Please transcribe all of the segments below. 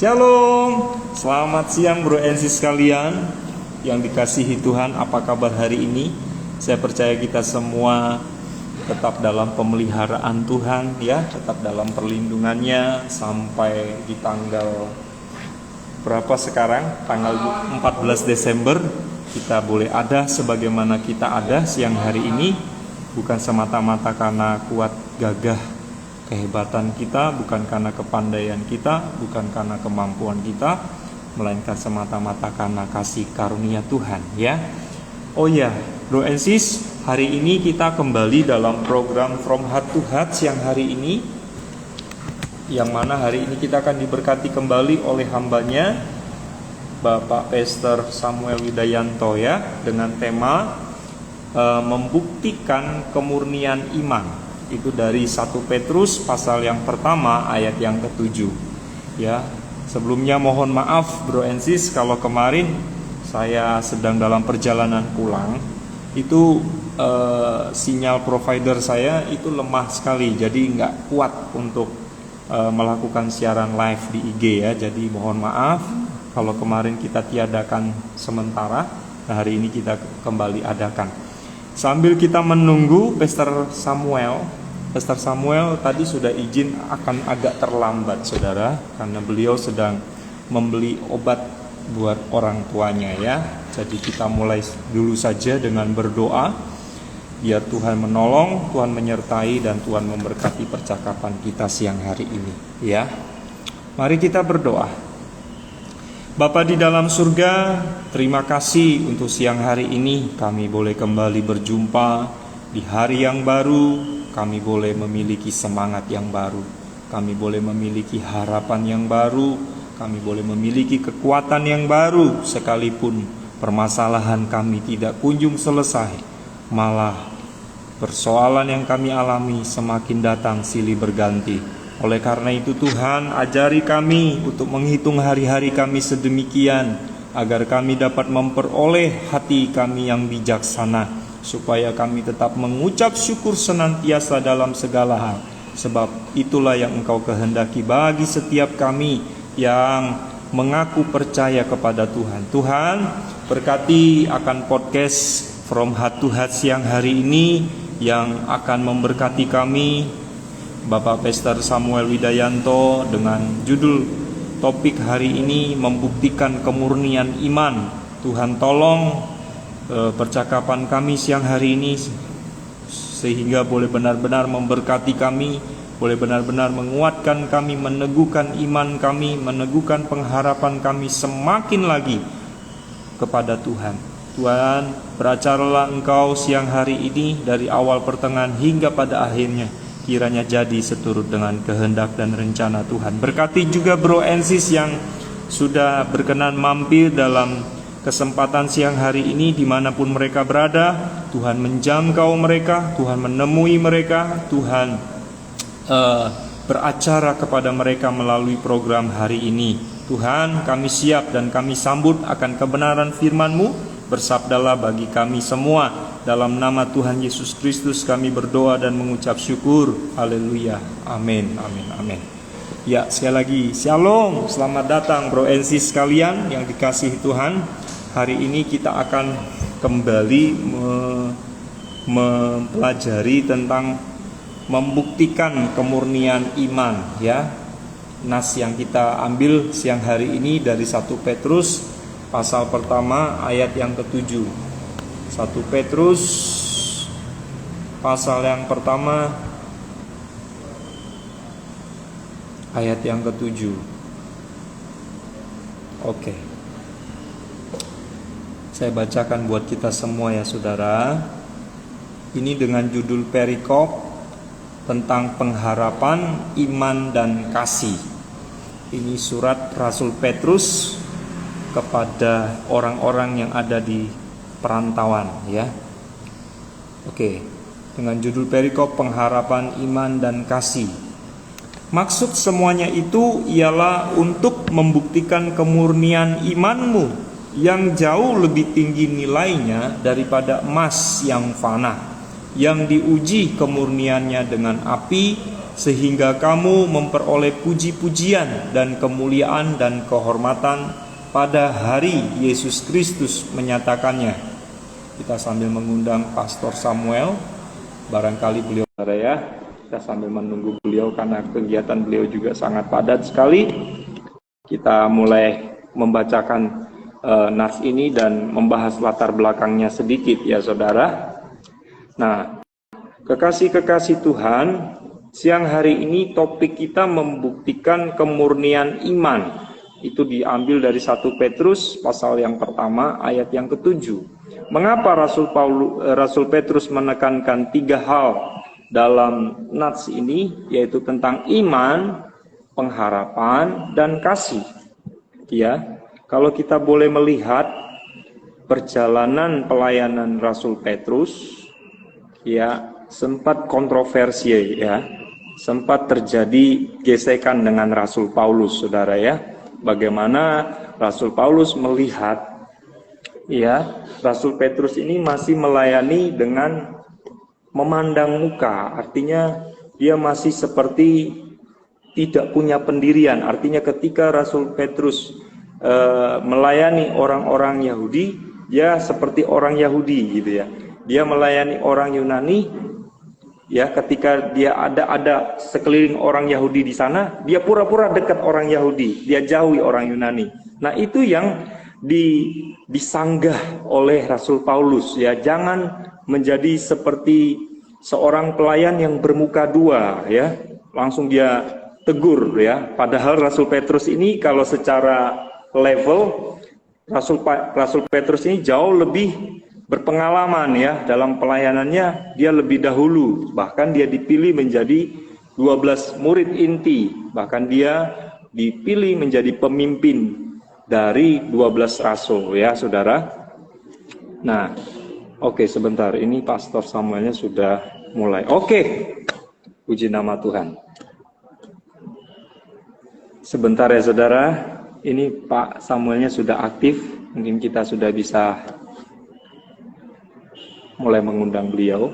Shalom, selamat siang bro and sis sekalian yang dikasihi Tuhan. Apa kabar hari ini? Saya percaya kita semua tetap dalam pemeliharaan Tuhan ya, tetap dalam perlindungannya sampai di tanggal berapa sekarang? Tanggal 14 Desember kita boleh ada sebagaimana kita ada siang hari ini, bukan semata-mata karena kuat gagah kehebatan kita, bukan karena kepandaian kita, bukan karena kemampuan kita, melainkan semata-mata karena kasih karunia Tuhan ya. Oh ya, bro and sis, hari ini kita kembali dalam program From Heart to Heart siang hari ini, yang mana hari ini kita akan diberkati kembali oleh hambanya Bapak Pastor Samuel Widayanto ya, dengan tema membuktikan kemurnian iman. Itu dari 1 Petrus pasal yang pertama ayat yang ke-7 ya. Sebelumnya mohon maaf bro and sis, kalau kemarin saya sedang dalam perjalanan pulang, itu sinyal provider saya itu lemah sekali, jadi nggak kuat untuk melakukan siaran live di IG ya. Jadi mohon maaf kalau kemarin kita tiadakan sementara. Nah, hari ini kita kembali adakan. Sambil kita menunggu Pastor Samuel tadi sudah izin akan agak terlambat saudara, karena beliau sedang membeli obat buat orang tuanya ya. Jadi kita mulai dulu saja dengan berdoa, biar Tuhan menolong, Tuhan menyertai, dan Tuhan memberkati percakapan kita siang hari ini ya. Mari kita berdoa. Bapa di dalam surga, terima kasih untuk siang hari ini kami boleh kembali berjumpa di hari yang baru. Kami boleh memiliki semangat yang baru, kami boleh memiliki harapan yang baru, kami boleh memiliki kekuatan yang baru, sekalipun permasalahan kami tidak kunjung selesai, malah persoalan yang kami alami semakin datang silih berganti. Oleh karena itu Tuhan, ajari kami untuk menghitung hari-hari kami sedemikian, agar kami dapat memperoleh hati kami yang bijaksana, supaya kami tetap mengucap syukur senantiasa dalam segala hal. Sebab itulah yang Engkau kehendaki bagi setiap kami yang mengaku percaya kepada Tuhan. Tuhan, berkati akan podcast From Heart to Heart siang hari ini yang akan memberkati kami, Bapak Pastor Samuel Widayanto, dengan judul topik hari ini, membuktikan kemurnian iman. Tuhan tolong percakapan kami siang hari ini sehingga boleh benar-benar memberkati kami, boleh benar-benar menguatkan kami, meneguhkan iman kami, meneguhkan pengharapan kami semakin lagi kepada Tuhan. Tuhan, beracaralah Engkau siang hari ini dari awal pertengahan hingga pada akhirnya, kiranya jadi seturut dengan kehendak dan rencana Tuhan. Berkati juga bro and sis yang sudah berkenan mampir dalam kesempatan siang hari ini dimanapun mereka berada. Tuhan menjangkau mereka, Tuhan menemui mereka, Tuhan beracara kepada mereka melalui program hari ini. Tuhan, kami siap dan kami sambut akan kebenaran firman-Mu. Bersabdalah bagi kami semua. Dalam nama Tuhan Yesus Kristus kami berdoa dan mengucap syukur. Haleluya, amin, amin, amin. Ya, sekali lagi shalom, selamat datang bro and sis sekalian yang dikasihi Tuhan. Hari ini kita akan kembali mempelajari tentang membuktikan kemurnian iman ya. Nas yang kita ambil siang hari ini dari 1 Petrus pasal pertama ayat yang ke-7. 1 Petrus pasal yang pertama ayat yang ke-7. Oke. Saya bacakan buat kita semua ya saudara. Ini dengan judul perikop tentang pengharapan, iman, dan kasih. Ini surat Rasul Petrus kepada orang-orang yang ada di perantauan ya. Oke. Dengan judul perikop pengharapan, iman, dan kasih. Maksud semuanya itu ialah untuk membuktikan kemurnian imanmu yang jauh lebih tinggi nilainya daripada emas yang fana, yang diuji kemurniannya dengan api, sehingga kamu memperoleh puji-pujian dan kemuliaan dan kehormatan pada hari Yesus Kristus menyatakannya. Kita sambil mengundang Pastor Samuel, barangkali beliau ada ya. Kita sambil menunggu beliau karena kegiatan beliau juga sangat padat sekali. Kita mulai membacakan nas ini dan membahas latar belakangnya sedikit ya saudara. Nah, kekasih-kekasih Tuhan, siang hari ini topik kita membuktikan kemurnian iman. Itu diambil dari 1 Petrus pasal yang pertama ayat yang ke-7. Mengapa Rasul Petrus menekankan 3 hal dalam nats ini, yaitu tentang iman, pengharapan, dan kasih. Ya, kalau kita boleh melihat perjalanan pelayanan Rasul Petrus, ya sempat kontroversi ya, sempat terjadi gesekan dengan Rasul Paulus, saudara ya. Bagaimana Rasul Paulus melihat ya Rasul Petrus ini masih melayani dengan memandang muka, artinya dia masih seperti tidak punya pendirian. Artinya ketika Rasul Petrus melayani orang-orang Yahudi, dia seperti orang Yahudi gitu ya. Dia melayani orang Yunani, ya ketika dia ada sekeliling orang Yahudi di sana, dia pura-pura dekat orang Yahudi, dia jauhi orang Yunani. Nah itu yang disanggah oleh Rasul Paulus ya, jangan menjadi seperti seorang pelayan yang bermuka dua ya, langsung dia tegur ya. Padahal Rasul Petrus ini kalau secara level Rasul Petrus ini jauh lebih berpengalaman ya dalam pelayanannya, dia lebih dahulu, bahkan dia dipilih menjadi 12 murid inti, bahkan dia dipilih menjadi pemimpin dari 12 rasul ya saudara. Nah, oke, sebentar, ini Pastor Samuelnya sudah mulai. Oke, puji nama Tuhan. Sebentar ya saudara, ini Pak Samuelnya sudah aktif, mungkin kita sudah bisa mulai mengundang beliau.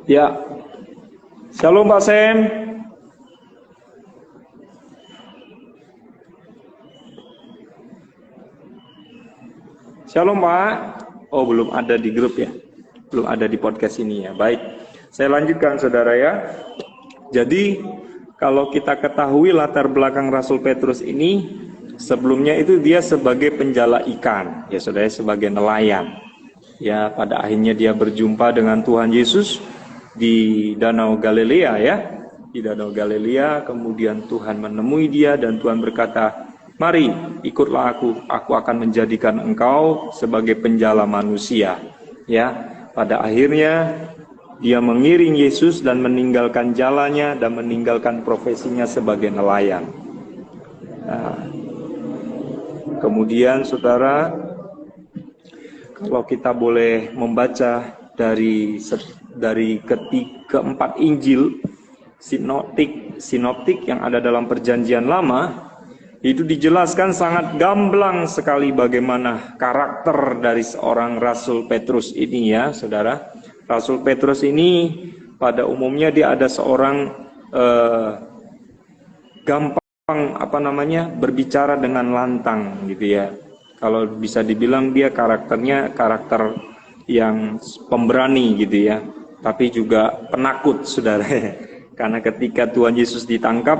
Ya, shalom Pak Sem. Shalom Pak. Oh, belum ada di grup ya, belum ada di podcast ini ya. Baik, saya lanjutkan saudara ya. Jadi kalau kita ketahui latar belakang Rasul Petrus ini, sebelumnya itu dia sebagai penjala ikan, ya saudara, sebagai nelayan. Ya, pada akhirnya dia berjumpa dengan Tuhan Yesus di Danau Galilea ya. Di Danau Galilea, kemudian Tuhan menemui dia dan Tuhan berkata, "Mari, ikutlah aku akan menjadikan engkau sebagai penjala manusia." Ya, pada akhirnya dia mengiring Yesus dan meninggalkan jalannya dan meninggalkan profesinya sebagai nelayan. Nah, kemudian saudara, kalau kita boleh membaca dari keempat Injil sinoptik yang ada dalam Perjanjian Lama, itu dijelaskan sangat gamblang sekali bagaimana karakter dari seorang Rasul Petrus ini ya saudara. Rasul Petrus ini pada umumnya dia ada seorang gampang berbicara dengan lantang gitu ya. Kalau bisa dibilang dia karakternya karakter yang pemberani gitu ya, tapi juga penakut saudara. Karena ketika Tuhan Yesus ditangkap,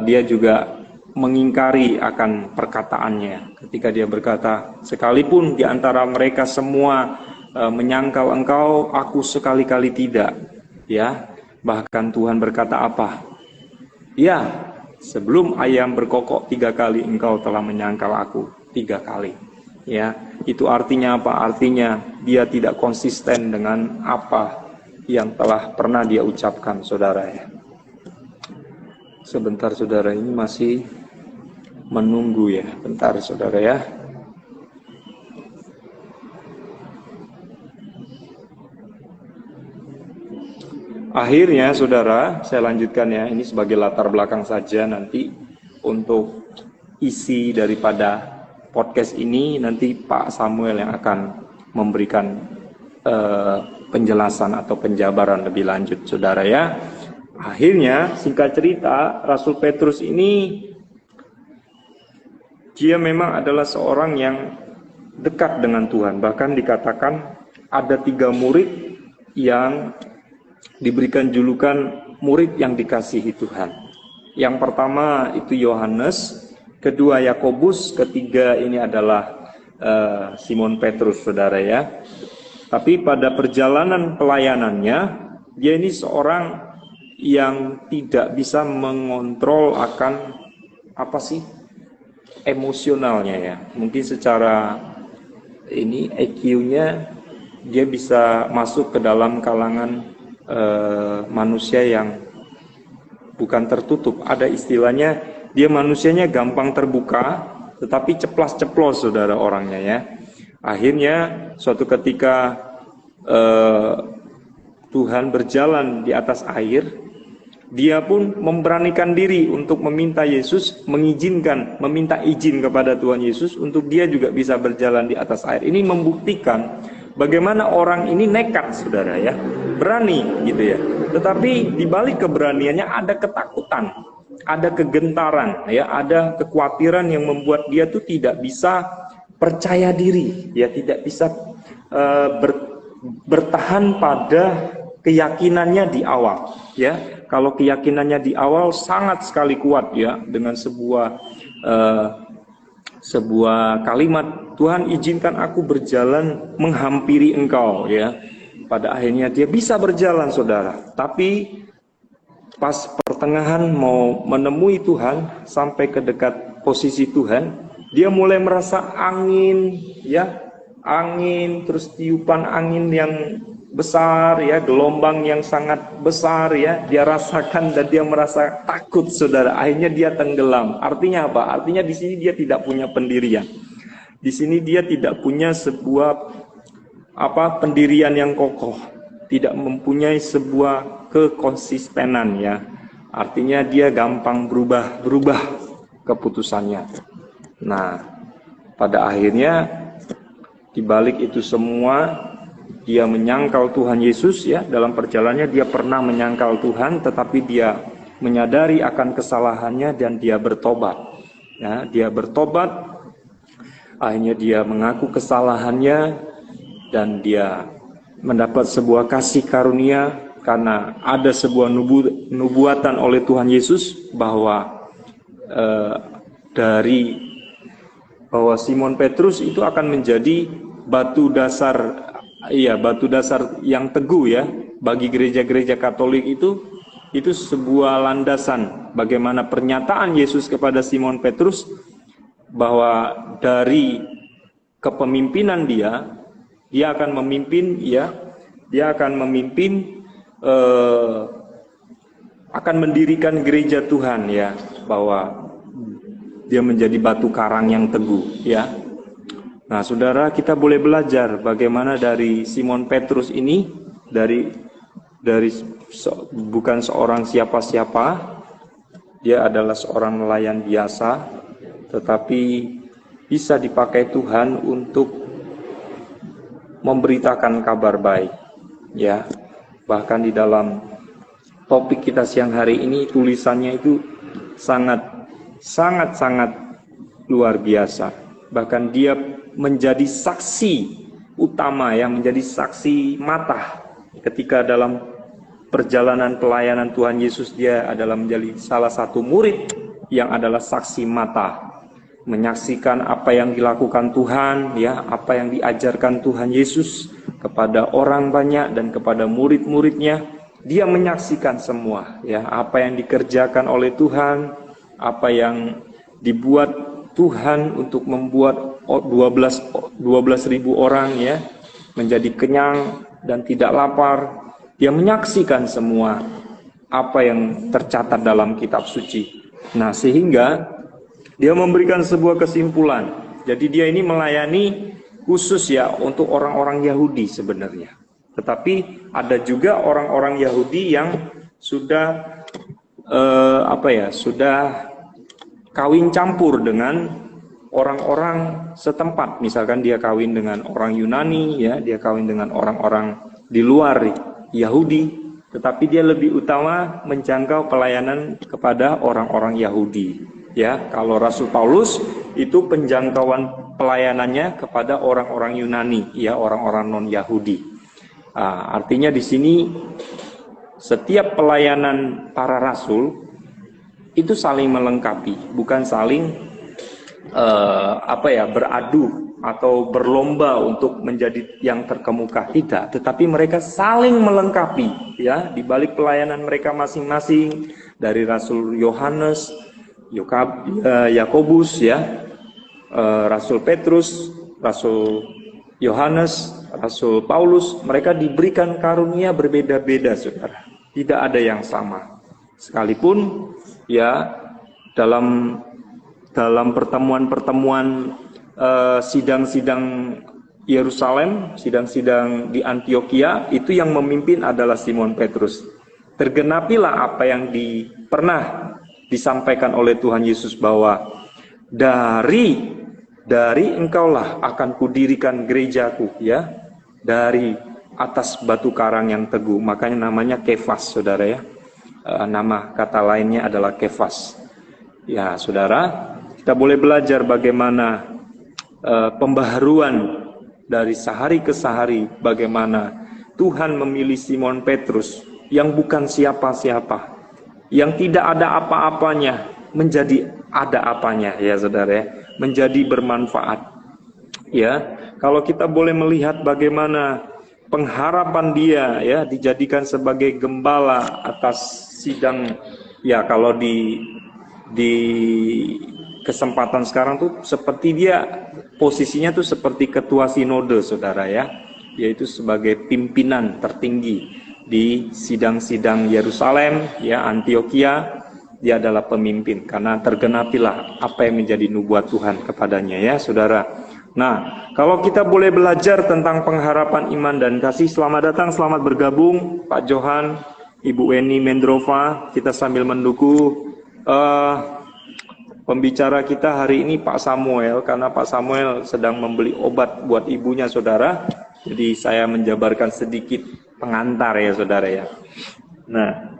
dia juga mengingkari akan perkataannya. Ketika dia berkata, "Sekalipun di antara mereka semua menyangkal engkau, aku sekali-kali tidak." Ya, bahkan Tuhan berkata apa? "Ya, sebelum ayam berkokok 3 kali engkau telah menyangkal aku 3 kali." Ya, itu artinya apa? Artinya dia tidak konsisten dengan apa yang telah pernah dia ucapkan, saudara ya. Sebentar saudara, ini masih menunggu ya. Bentar saudara ya. Akhirnya saudara, saya lanjutkan ya, ini sebagai latar belakang saja, nanti untuk isi daripada podcast ini nanti Pak Samuel yang akan memberikan penjelasan atau penjabaran lebih lanjut, saudara ya. Akhirnya, singkat cerita, Rasul Petrus ini dia memang adalah seorang yang dekat dengan Tuhan. Bahkan dikatakan ada 3 murid yang diberikan julukan murid yang dikasihi Tuhan. Yang pertama itu Yohanes, kedua Yakobus, ketiga ini adalah Simon Petrus, saudara ya. Tapi pada perjalanan pelayanannya, dia ini seorang yang tidak bisa mengontrol akan emosionalnya ya. Mungkin secara ini EQ-nya dia bisa masuk ke dalam kalangan manusia yang bukan tertutup. Ada istilahnya, dia manusianya gampang terbuka, tetapi ceplas-ceplos, saudara, orangnya ya. Akhirnya suatu ketika Tuhan berjalan di atas air, dia pun memberanikan diri untuk meminta Yesus, meminta izin kepada Tuhan Yesus untuk dia juga bisa berjalan di atas air. Ini membuktikan bagaimana orang ini nekat, saudara ya, berani gitu ya. Tetapi di balik keberaniannya ada ketakutan, ada kegentaran, ya, ada kekhawatiran yang membuat dia tuh tidak bisa percaya diri, ya, tidak bisa bertahan pada keyakinannya di awal, ya. Kalau keyakinannya di awal sangat sekali kuat, ya, dengan sebuah kalimat, Tuhan izinkan aku berjalan menghampiri engkau, ya. Pada akhirnya dia bisa berjalan, saudara. Tapi pas pertengahan mau menemui Tuhan, sampai ke dekat posisi Tuhan, dia mulai merasa angin, ya, angin, terus tiupan angin yang besar, ya, gelombang yang sangat besar, ya, dia rasakan dan dia merasa takut, saudara. Akhirnya dia tenggelam. Artinya apa? Artinya di sini dia tidak punya pendirian. Di sini dia tidak punya sebuah pendirian yang kokoh, tidak mempunyai sebuah kekonsistenan, ya. Artinya dia gampang berubah keputusannya. Nah, pada akhirnya di balik itu semua, dia menyangkal Tuhan Yesus, ya. Dalam perjalanannya dia pernah menyangkal Tuhan, tetapi dia menyadari akan kesalahannya dan dia bertobat. Ya, dia bertobat. Akhirnya dia mengaku kesalahannya dan dia mendapat sebuah kasih karunia karena ada sebuah nubuatan oleh Tuhan Yesus bahwa bahwa Simon Petrus itu akan menjadi batu dasar yang teguh, ya, bagi gereja-gereja Katolik. Itu sebuah landasan bagaimana pernyataan Yesus kepada Simon Petrus bahwa dari kepemimpinan dia akan memimpin, ya, dia akan memimpin, akan mendirikan gereja Tuhan, ya, bahwa dia menjadi batu karang yang teguh, ya. Nah, saudara, kita boleh belajar bagaimana dari Simon Petrus ini, bukan seorang siapa-siapa, dia adalah seorang nelayan biasa, tetapi bisa dipakai Tuhan untuk memberitakan kabar baik, ya. Bahkan di dalam topik kita siang hari ini, tulisannya itu sangat luar biasa. Bahkan dia menjadi saksi utama, yang menjadi saksi mata ketika dalam perjalanan pelayanan Tuhan Yesus. Dia adalah menjadi salah satu murid yang adalah saksi mata, menyaksikan apa yang dilakukan Tuhan, ya, apa yang diajarkan Tuhan Yesus kepada orang banyak dan kepada murid-muridnya. Dia menyaksikan semua, ya, apa yang dikerjakan oleh Tuhan, apa yang dibuat Tuhan untuk membuat 12.000 orang, ya, menjadi kenyang dan tidak lapar. Dia menyaksikan semua apa yang tercatat dalam kitab suci. Nah, sehingga dia memberikan sebuah kesimpulan. Jadi dia ini melayani khusus, ya, untuk orang-orang Yahudi sebenarnya. Tetapi ada juga orang-orang Yahudi yang sudah sudah kawin campur dengan orang-orang setempat. Misalkan dia kawin dengan orang Yunani, ya, dia kawin dengan orang-orang di luar Yahudi, tetapi dia lebih utama menjangkau pelayanan kepada orang-orang Yahudi. Ya, kalau Rasul Paulus itu penjangkauan pelayanannya kepada orang-orang Yunani, ya, orang-orang non-Yahudi. Artinya di sini setiap pelayanan para rasul itu saling melengkapi, bukan saling beradu atau berlomba untuk menjadi yang terkemuka, tidak, tetapi mereka saling melengkapi, ya, di balik pelayanan mereka masing-masing, dari Rasul Yohanes, Yakobus, ya, Rasul Petrus, Rasul Yohanes, Rasul Paulus, mereka diberikan karunia berbeda-beda, saudara, tidak ada yang sama, sekalipun ya dalam pertemuan-pertemuan sidang-sidang Yerusalem, sidang-sidang di Antioquia, itu yang memimpin adalah Simon Petrus. Tergenapilah apa yang pernah disampaikan oleh Tuhan Yesus bahwa dari engkaulah akan kudirikan gerejaku, ya, dari atas batu karang yang teguh. Makanya namanya Kefas, saudara, ya. Nama kata lainnya adalah Kefas. Ya, saudara, kita boleh belajar bagaimana pembaharuan dari sehari ke sehari, bagaimana Tuhan memilih Simon Petrus yang bukan siapa-siapa, yang tidak ada apa-apanya menjadi ada apanya, ya saudara, ya, menjadi bermanfaat. Ya, kalau kita boleh melihat bagaimana pengharapan dia, ya, dijadikan sebagai gembala atas sidang, ya, kalau di kesempatan sekarang tuh seperti dia posisinya tuh seperti ketua sinode, saudara, ya, yaitu sebagai pimpinan tertinggi di sidang-sidang Yerusalem, ya, Antioquia. Dia adalah pemimpin karena tergenapilah apa yang menjadi nubuat Tuhan kepadanya, ya, saudara. Nah, kalau kita boleh belajar tentang pengharapan iman dan kasih, selamat datang, selamat bergabung Pak Johan, Ibu Weni Mendrova. Kita sambil menunggu pembicara kita hari ini Pak Samuel, karena Pak Samuel sedang membeli obat buat ibunya, saudara. Jadi saya menjabarkan sedikit pengantar, ya, saudara, ya. Nah,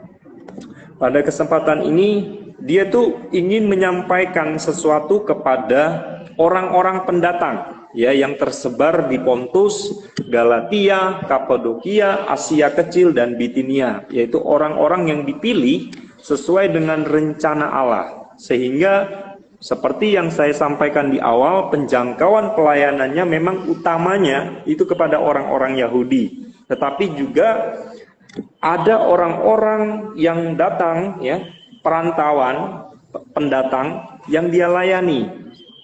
pada kesempatan ini dia tuh ingin menyampaikan sesuatu kepada orang-orang pendatang, ya, yang tersebar di Pontus, Galatia, Kapadokia, Asia Kecil, dan Bitinia, yaitu orang-orang yang dipilih sesuai dengan rencana Allah. Sehingga seperti yang saya sampaikan di awal, penjangkauan pelayanannya memang utamanya itu kepada orang-orang Yahudi, tetapi juga ada orang-orang yang datang, ya, perantauan, pendatang yang dia layani,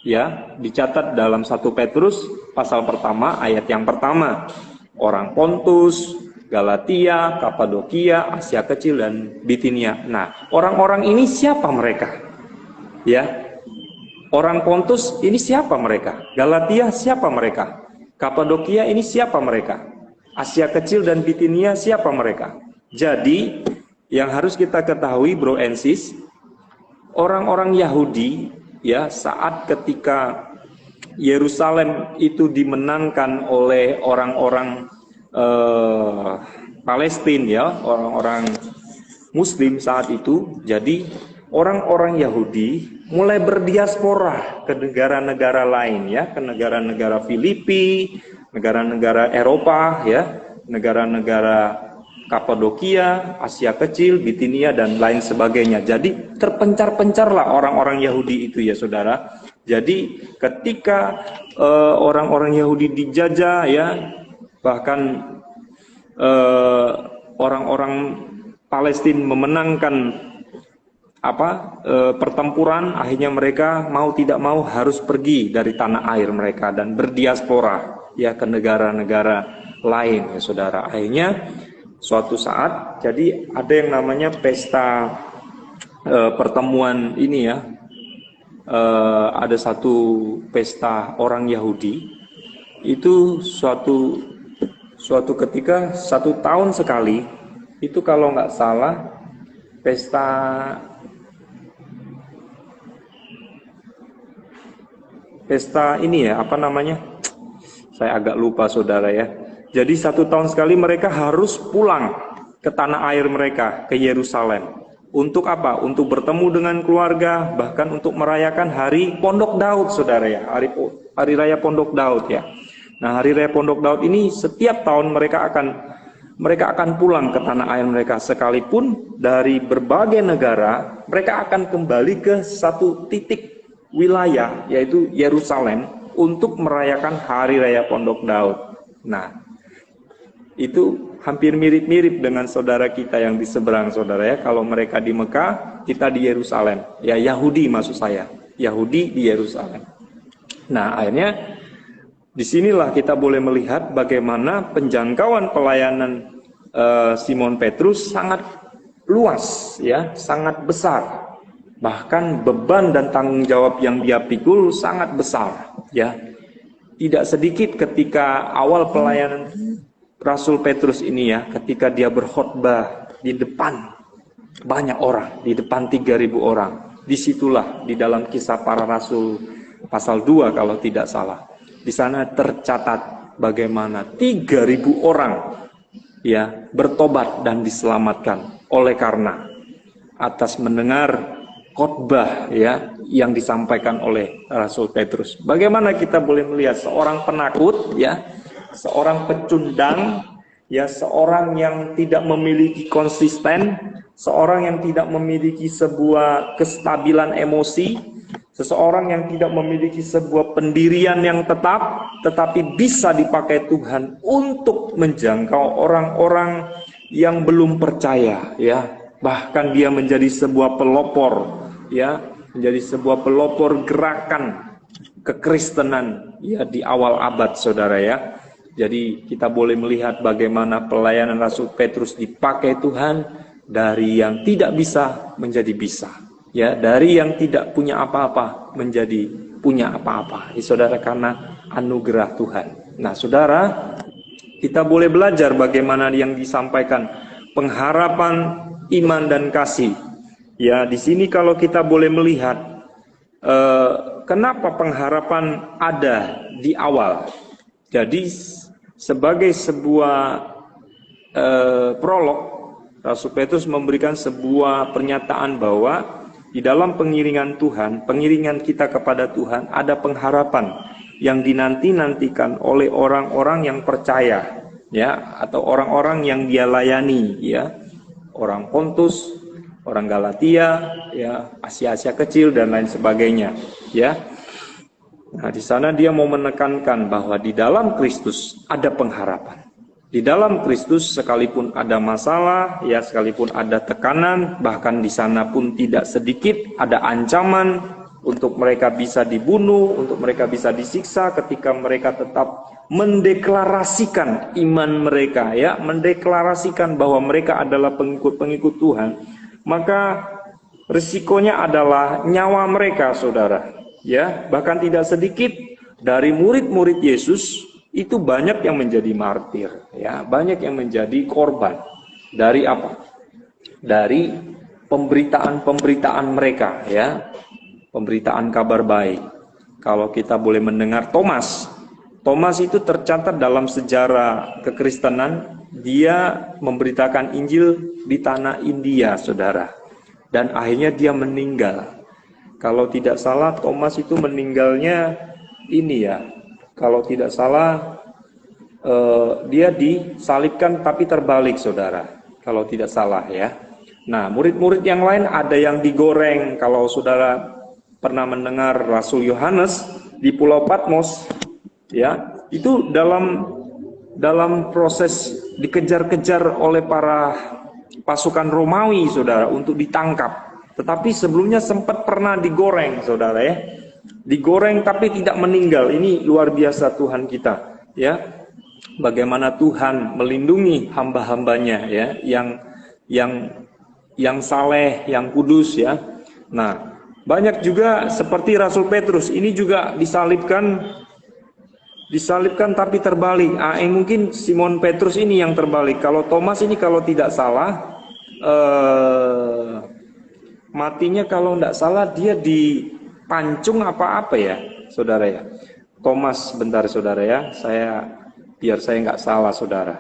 ya, dicatat dalam 1 Petrus pasal pertama ayat yang pertama. Orang Pontus, Galatia, Kapadokia, Asia Kecil, dan Bitinia. Nah, orang-orang ini siapa mereka? Ya, orang Pontus ini siapa mereka? Galatia siapa mereka? Kapadokia ini siapa mereka? Asia Kecil dan Bitinia siapa mereka? Jadi yang harus kita ketahui, bro and sis, orang-orang Yahudi, ya, saat ketika Yerusalem itu dimenangkan oleh orang-orang Palestina, ya, orang-orang Muslim saat itu, jadi orang-orang Yahudi mulai berdiaspora ke negara-negara lain, ya, ke negara-negara Filipi, negara-negara Eropa, ya, negara-negara Kapadokia, Asia Kecil, Bitinia, dan lain sebagainya. Jadi terpencar-pencarlah orang-orang Yahudi itu, ya, saudara. Jadi ketika orang-orang Yahudi dijajah, ya, bahkan orang-orang Palestina memenangkan pertempuran, akhirnya mereka mau tidak mau harus pergi dari tanah air mereka dan berdiaspora, ya, ke negara-negara lain, ya, saudara. Akhirnya suatu saat jadi ada yang namanya pesta pertemuan ini, ya. Ada satu pesta orang Yahudi, itu suatu ketika 1 tahun sekali, itu kalau nggak salah pesta ini, ya, apa namanya, saya agak lupa, saudara, ya. Jadi 1 tahun sekali mereka harus pulang ke tanah air mereka, ke Yerusalem. Untuk apa? Untuk bertemu dengan keluarga, bahkan untuk merayakan hari Pondok Daud, saudara ya. Hari Raya Pondok Daud ya. Nah, Hari Raya Pondok Daud ini setiap tahun mereka akan pulang ke tanah air mereka. Sekalipun dari berbagai negara, mereka akan kembali ke satu titik wilayah, yaitu Yerusalem, untuk merayakan Hari Raya Pondok Daud. Nah, itu hampir mirip-mirip dengan saudara kita yang di seberang, saudara ya. Kalau mereka di Mekah, kita di Yerusalem. Ya, Yahudi maksud saya. Yahudi di Yerusalem. Nah, akhirnya disinilah kita boleh melihat bagaimana penjangkauan pelayanan Simon Petrus sangat luas, ya, sangat besar. Bahkan beban dan tanggung jawab yang dia pikul sangat besar, ya. Tidak sedikit ketika awal pelayanan Rasul Petrus ini ya, ketika dia berkhotbah di depan banyak orang, di depan 3.000 orang. Disitulah di dalam Kisah Para Rasul pasal 2 kalau tidak salah. Di sana tercatat bagaimana 3.000 orang ya bertobat dan diselamatkan oleh karena atas mendengar khotbah ya yang disampaikan oleh Rasul Petrus. Bagaimana kita boleh melihat seorang penakut ya, seorang pecundang, ya seorang yang tidak memiliki konsisten, seorang yang tidak memiliki sebuah kestabilan emosi, seseorang yang tidak memiliki sebuah pendirian yang tetap, tetapi bisa dipakai Tuhan untuk menjangkau orang-orang yang belum percaya, ya. Bahkan dia menjadi sebuah pelopor, ya, menjadi sebuah pelopor gerakan kekristenan, ya, di awal abad, saudara ya. Jadi kita boleh melihat bagaimana pelayanan Rasul Petrus dipakai Tuhan dari yang tidak bisa menjadi bisa, ya, dari yang tidak punya apa-apa menjadi punya apa-apa, ya, saudara, karena anugerah Tuhan. Nah, saudara, kita boleh belajar bagaimana yang disampaikan pengharapan, iman dan kasih. Ya, di sini kalau kita boleh melihat kenapa pengharapan ada di awal. Jadi sebagai sebuah prolog, Rasul Petrus memberikan sebuah pernyataan bahwa di dalam pengiringan Tuhan, pengiringan kita kepada Tuhan, ada pengharapan yang dinanti-nantikan oleh orang-orang yang percaya, ya, atau orang-orang yang dia layani, ya, orang Pontus, orang Galatia, ya, Asia-Asia kecil dan lain sebagainya, ya. Nah, di sana dia mau menekankan bahwa di dalam Kristus ada pengharapan. Di dalam Kristus sekalipun ada masalah, ya, sekalipun ada tekanan, bahkan di sana pun tidak sedikit ada ancaman untuk mereka bisa dibunuh, untuk mereka bisa disiksa, ketika mereka tetap mendeklarasikan iman mereka, ya, mendeklarasikan bahwa mereka adalah pengikut-pengikut Tuhan, maka risikonya adalah nyawa mereka, saudara. Ya, bahkan tidak sedikit dari murid-murid Yesus itu banyak yang menjadi martir, ya, banyak yang menjadi korban dari apa? Dari pemberitaan-pemberitaan mereka, ya, pemberitaan kabar baik. Kalau kita boleh mendengar Thomas itu tercatat dalam sejarah kekristenan, dia memberitakan Injil di tanah India, saudara, dan akhirnya dia meninggal. Kalau tidak salah Thomas itu meninggalnya ini ya, kalau tidak salah dia disalibkan tapi terbalik, saudara, kalau tidak salah ya. Nah, murid-murid yang lain ada yang digoreng. Kalau saudara pernah mendengar Rasul Yohanes di Pulau Patmos, ya, itu dalam proses dikejar-kejar oleh para pasukan Romawi, saudara, untuk ditangkap. Tetapi sebelumnya sempat pernah digoreng, saudara ya. Digoreng tapi tidak meninggal. Ini luar biasa Tuhan kita, ya. Bagaimana Tuhan melindungi hamba-hambanya, ya, yang saleh, yang kudus, ya. Nah, banyak juga seperti Rasul Petrus, ini juga disalibkan tapi terbalik. Mungkin Simon Petrus ini yang terbalik. Kalau Thomas ini kalau tidak salah matinya kalau tidak salah dia dipancung apa-apa ya, saudara ya. Thomas, bentar saudara ya, saya biar saya nggak salah saudara.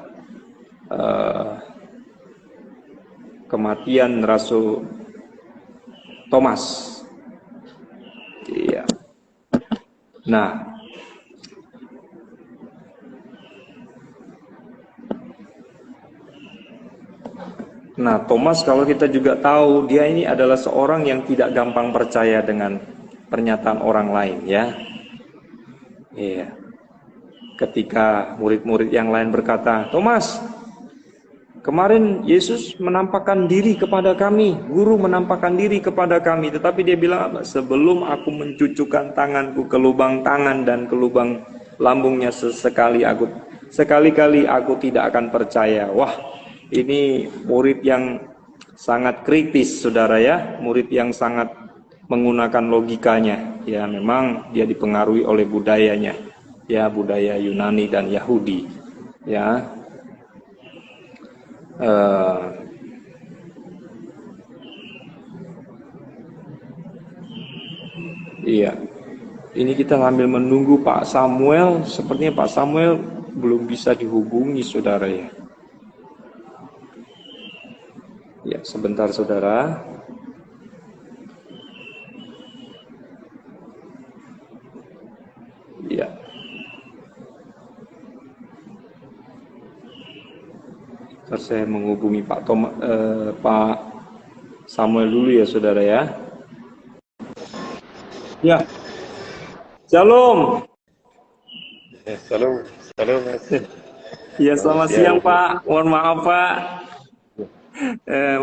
Eh, Kematian Rasul Thomas. Iya. Nah, Thomas kalau kita juga tahu dia ini adalah seorang yang tidak gampang percaya dengan pernyataan orang lain ya. Iya. Ketika murid-murid yang lain berkata, "Thomas, kemarin Yesus menampakkan diri kepada kami, guru menampakkan diri kepada kami." Tetapi dia bilang, "Sebelum aku mencucukkan tanganku ke lubang tangan dan ke lubang lambungnya sekali-kali aku tidak akan percaya." Wah, ini murid yang sangat kritis, saudara ya. Murid yang sangat menggunakan logikanya. Ya, memang dia dipengaruhi oleh budayanya. Ya, budaya Yunani dan Yahudi. Ya, iya. Ini kita sambil menunggu Pak Samuel. Sepertinya Pak Samuel belum bisa dihubungi, saudara ya. Ya, sebentar saudara. Ya. Terus saya menghubungi Pak Samuel dulu ya, saudara ya. Ya. Shalom. Salam, Mas. Ya, selamat siang Pak. Mohon maaf Pak.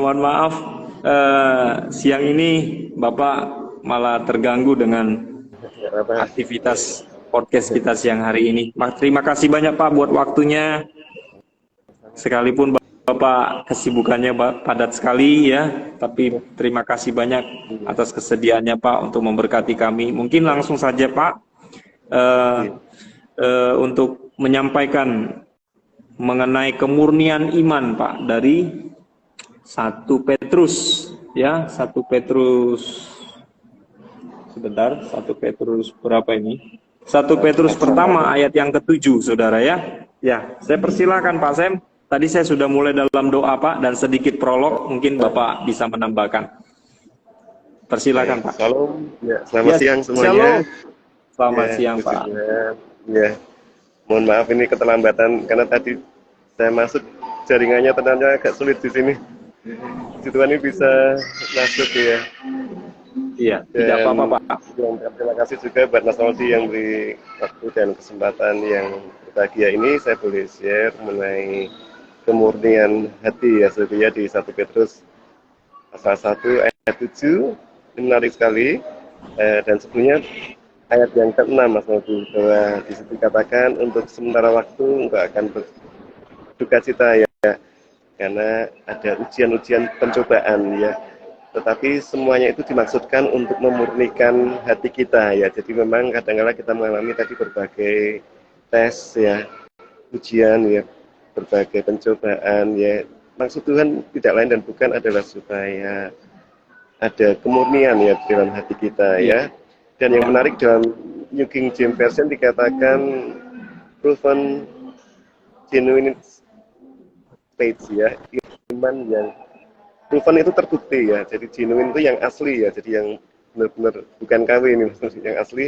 Mohon maaf. Siang ini Bapak malah terganggu dengan aktivitas podcast kita siang hari ini. Terima kasih banyak Pak buat waktunya. Sekalipun Bapak kesibukannya padat sekali ya, tapi terima kasih banyak atas kesediaannya Pak untuk memberkati kami. Mungkin langsung saja Pak, untuk menyampaikan mengenai kemurnian iman Pak dari 1 Petrus ya, 1 Petrus sebentar, 1 Petrus berapa ini? 1 Petrus pertama ayat yang ke-7 saudara ya. Ya, saya persilakan Pak Sam. Tadi saya sudah mulai dalam doa Pak dan sedikit prolog, mungkin Bapak bisa menambahkan. Persilakan Pak. Salam, ya, selamat siang semuanya. Shalom. Selamat siang Pak. Ya, mohon maaf ini keterlambatan karena tadi saya masuk jaringannya ternyata agak sulit di sini. Situan ini bisa masuk ya. Iya, tidak apa-apa Pak. Terima kasih juga buat Mas Aldi yang beri waktu dan kesempatan yang berbahagia ini. Saya boleh share mengenai kemurnian hati ya, saudara di 1 Petrus pasal 1 ayat 7. Ini menarik sekali. Dan sebelumnya ayat yang ke-6 Mas Aldi, bahwa di situ dikatakan untuk sementara waktu enggak akan berduka cita ya, karena ada ujian-ujian pencobaan ya. Tetapi semuanya itu dimaksudkan untuk memurnikan hati kita ya. Jadi memang kadang-kadang kita mengalami tadi berbagai tes ya, ujian ya, berbagai pencobaan ya. Maksud Tuhan tidak lain dan bukan adalah supaya ada kemurnian ya dalam hati kita ya. Dan yang menarik dalam New King James Version dikatakan proven genuine faith ya, iman yang proven itu terbukti ya, jadi genuine itu yang asli ya, jadi yang benar-benar bukan KW ini maksudnya, yang asli.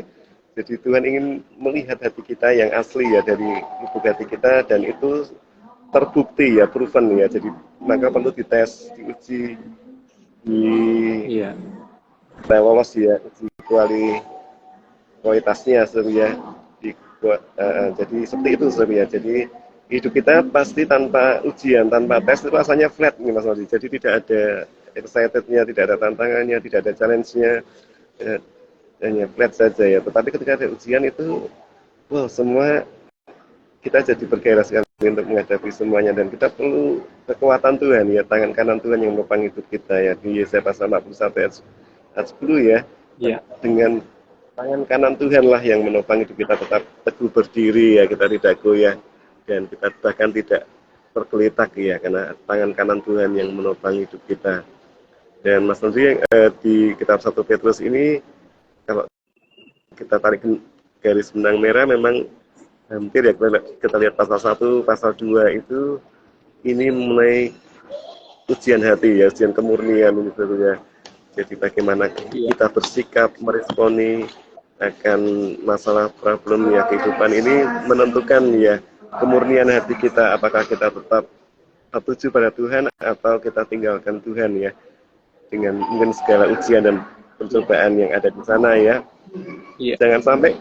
Jadi Tuhan ingin melihat hati kita yang asli ya, dari lubuk hati kita, dan itu terbukti ya, proven ya. Jadi maka perlu dites, diuji, lolos ya, uji kualitasnya ya. Jadi seperti itu ya. Jadi hidup kita pasti tanpa ujian, tanpa tes itu rasanya flat nih Mas Modi. Jadi tidak ada excited-nya, tidak ada tantangannya, tidak ada challenge-nya, hanya flat saja ya. Tetapi ketika ada ujian itu, wow, semua kita jadi bergairah sekali untuk menghadapi semuanya, dan kita perlu kekuatan Tuhan ya, tangan kanan Tuhan yang menopang hidup kita ya. Di Yesaya pasal 41 ayat 10 ya. Dengan tangan kanan Tuhan lah yang menopang hidup kita tetap teguh berdiri ya, kita tidak goyah. Dan kita bahkan tidak tergeletak ya, karena tangan kanan Tuhan yang menopang hidup kita. Dan Mas Nandri di kitab 1 Petrus ini, kalau kita tarik garis benang merah, memang hampir ya kita lihat pasal 1, pasal 2 itu ini mulai ujian hati ya, ujian kemurnian gitu ya. Jadi bagaimana kita bersikap meresponi akan masalah problem ya kehidupan ini menentukan ya kemurnian hati kita, apakah kita tetap tertuju pada Tuhan atau kita tinggalkan Tuhan ya, dengan mungkin segala ujian dan pencobaan yang ada di sana ya. Jangan sampai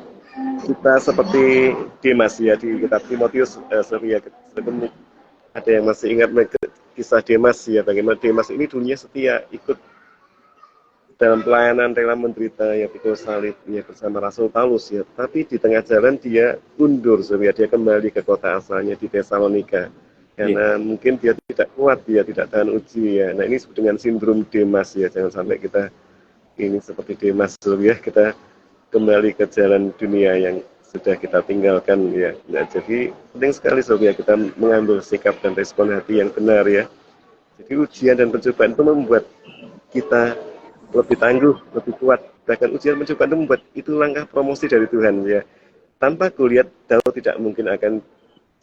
kita seperti Demas ya di kitab Timotius, ada yang masih ingat kisah Demas ya, bagaimana Demas ini dulunya setia ikut dalam pelayanan, rela menderita ya pikul salib ya bersama Rasul Paulus ya, tapi di tengah jalan dia undur ya, dia kembali ke kota asalnya di Tesalonika karena mungkin dia tidak kuat, dia tidak tahan uji ya. Nah ini disebut dengan sindrom Demas ya, jangan sampai kita ini seperti Demas ya, kita kembali ke jalan dunia yang sudah kita tinggalkan ya. Nah jadi penting sekali ya kita mengambil sikap dan respon hati yang benar ya. Jadi ujian dan pencobaan itu membuat kita lebih tangguh, lebih kuat. Bahkan ujian pencobaan itu membuat itu langkah promosi dari Tuhan ya. Tanpa Goliat, Daud tidak mungkin akan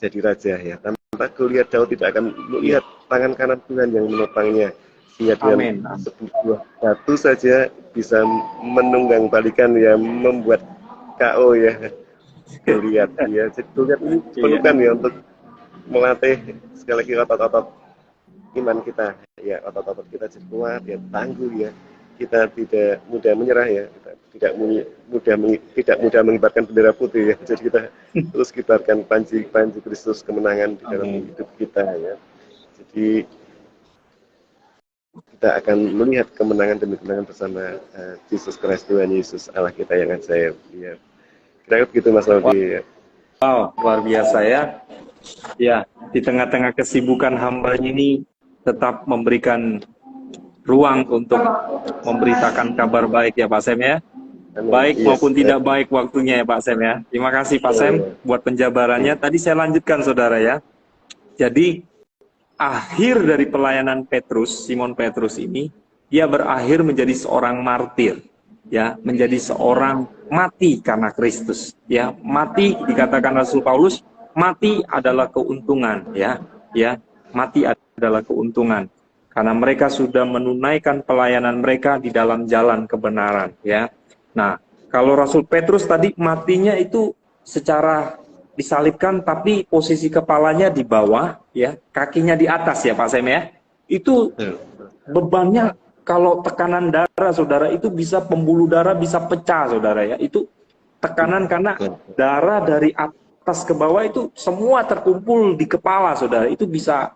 jadi raja ya. Tanpa Goliat, Daud tidak akan melihat tangan kanan Tuhan yang menopangnya. Sehingga dengan sebuah batu saja bisa menunggang balikan ya, membuat KO ya Goliat ya. Jadi Goliat ini perlukan ya untuk melatih sekali lagi otot-otot iman kita ya, otot-otot kita jadi kuat ya, tangguh ya. Kita tidak mudah menyerah ya, kita tidak mudah mengibarkan bendera putih ya. Jadi kita terus kibarkan panji Kristus kemenangan di dalam hidup kita ya. Jadi kita akan melihat kemenangan demi kemenangan bersama Yesus Kristus, Tuhan Yesus Allah kita yang ajaib ya. Kira-kira begitu Mas Laudi ya. Wow, luar biasa ya. Ya, di tengah-tengah kesibukan hamba ini tetap memberikan ruang untuk memberitakan kabar baik ya Pak Sem ya. Baik maupun tidak baik waktunya ya Pak Sem ya. Terima kasih Pak Sem buat penjabarannya. Tadi saya lanjutkan saudara ya. Jadi akhir dari pelayanan Petrus, Simon Petrus ini, dia berakhir menjadi seorang martir ya, menjadi seorang mati karena Kristus ya. Mati dikatakan Rasul Paulus, mati adalah keuntungan ya. Ya, mati adalah keuntungan. Karena mereka sudah menunaikan pelayanan mereka di dalam jalan kebenaran ya. Nah, kalau Rasul Petrus tadi matinya itu secara disalibkan tapi posisi kepalanya di bawah ya, kakinya di atas ya Pak Sem ya. Itu bebannya kalau tekanan darah saudara itu bisa pembuluh darah bisa pecah saudara ya. Itu tekanan karena darah dari atas ke bawah itu semua terkumpul di kepala saudara. Itu bisa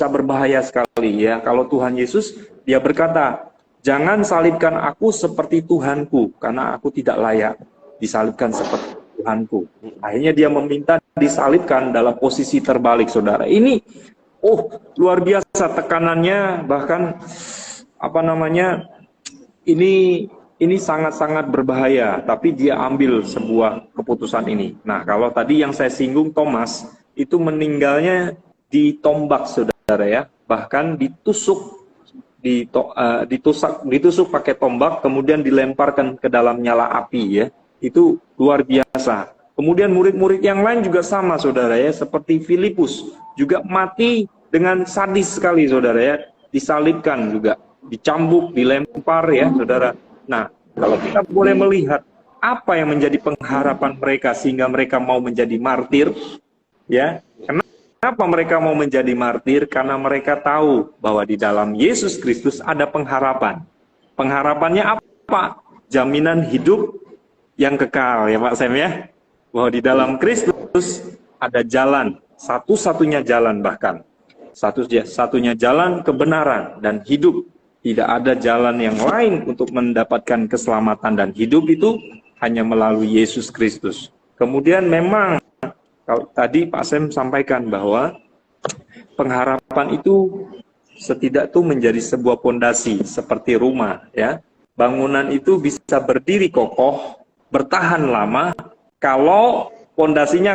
berbahaya sekali ya. Kalau Tuhan Yesus dia berkata, jangan salibkan aku seperti Tuhanku karena aku tidak layak disalibkan seperti Tuhanku. Akhirnya dia meminta disalibkan dalam posisi terbalik saudara. Ini luar biasa tekanannya, bahkan ini sangat-sangat berbahaya, tapi dia ambil sebuah keputusan ini. Nah, kalau tadi yang saya singgung Thomas itu meninggalnya ditombak saudara ya, bahkan ditusuk pakai tombak, kemudian dilemparkan ke dalam nyala api ya. Itu luar biasa. Kemudian murid-murid yang lain juga sama saudara ya, seperti Filipus juga mati dengan sadis sekali saudara ya, disalibkan juga, dicambuk, dilempar ya saudara. Nah, kalau kita boleh melihat apa yang menjadi pengharapan mereka sehingga mereka mau menjadi martir ya. Kenapa mereka mau menjadi martir? Karena mereka tahu bahwa di dalam Yesus Kristus ada pengharapan. Pengharapannya apa? Jaminan hidup yang kekal ya Pak Sem ya. Bahwa di dalam Kristus ada jalan, satu-satunya jalan bahkan. Satu-satunya jalan kebenaran dan hidup. Tidak ada jalan yang lain untuk mendapatkan keselamatan dan hidup itu hanya melalui Yesus Kristus. Kemudian memang kalau tadi Pak Sem sampaikan bahwa pengharapan itu setidak itu menjadi sebuah pondasi seperti rumah ya. Bangunan itu bisa berdiri kokoh, bertahan lama kalau pondasinya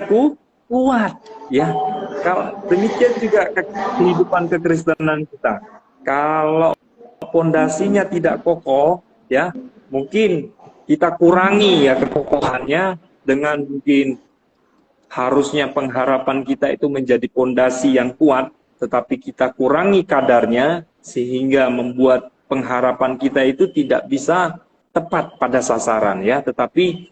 kuat ya. Kalau demikian juga kehidupan kekristenan kita. Kalau pondasinya tidak kokoh ya, mungkin kita kurangi ya kekokohannya dengan mungkin Harusnya pengharapan kita itu menjadi pondasi yang kuat, tetapi kita kurangi kadarnya sehingga membuat pengharapan kita itu tidak bisa tepat pada sasaran ya, tetapi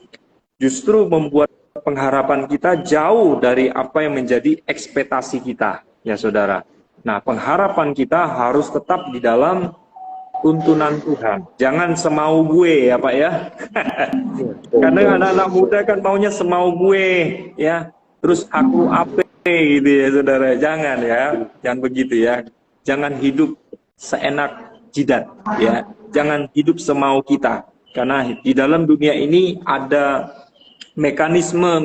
justru membuat pengharapan kita jauh dari apa yang menjadi ekspektasi kita ya saudara. Nah, pengharapan kita harus tetap di dalam tuntunan Tuhan. Jangan semau gue ya Pak ya. Kadang anak-anak muda kan maunya semau gue ya. Terus aku apa gitu ya saudara. Jangan ya. Jangan begitu ya. Jangan hidup seenak jidat ya. Jangan hidup semau kita. Karena di dalam dunia ini ada mekanisme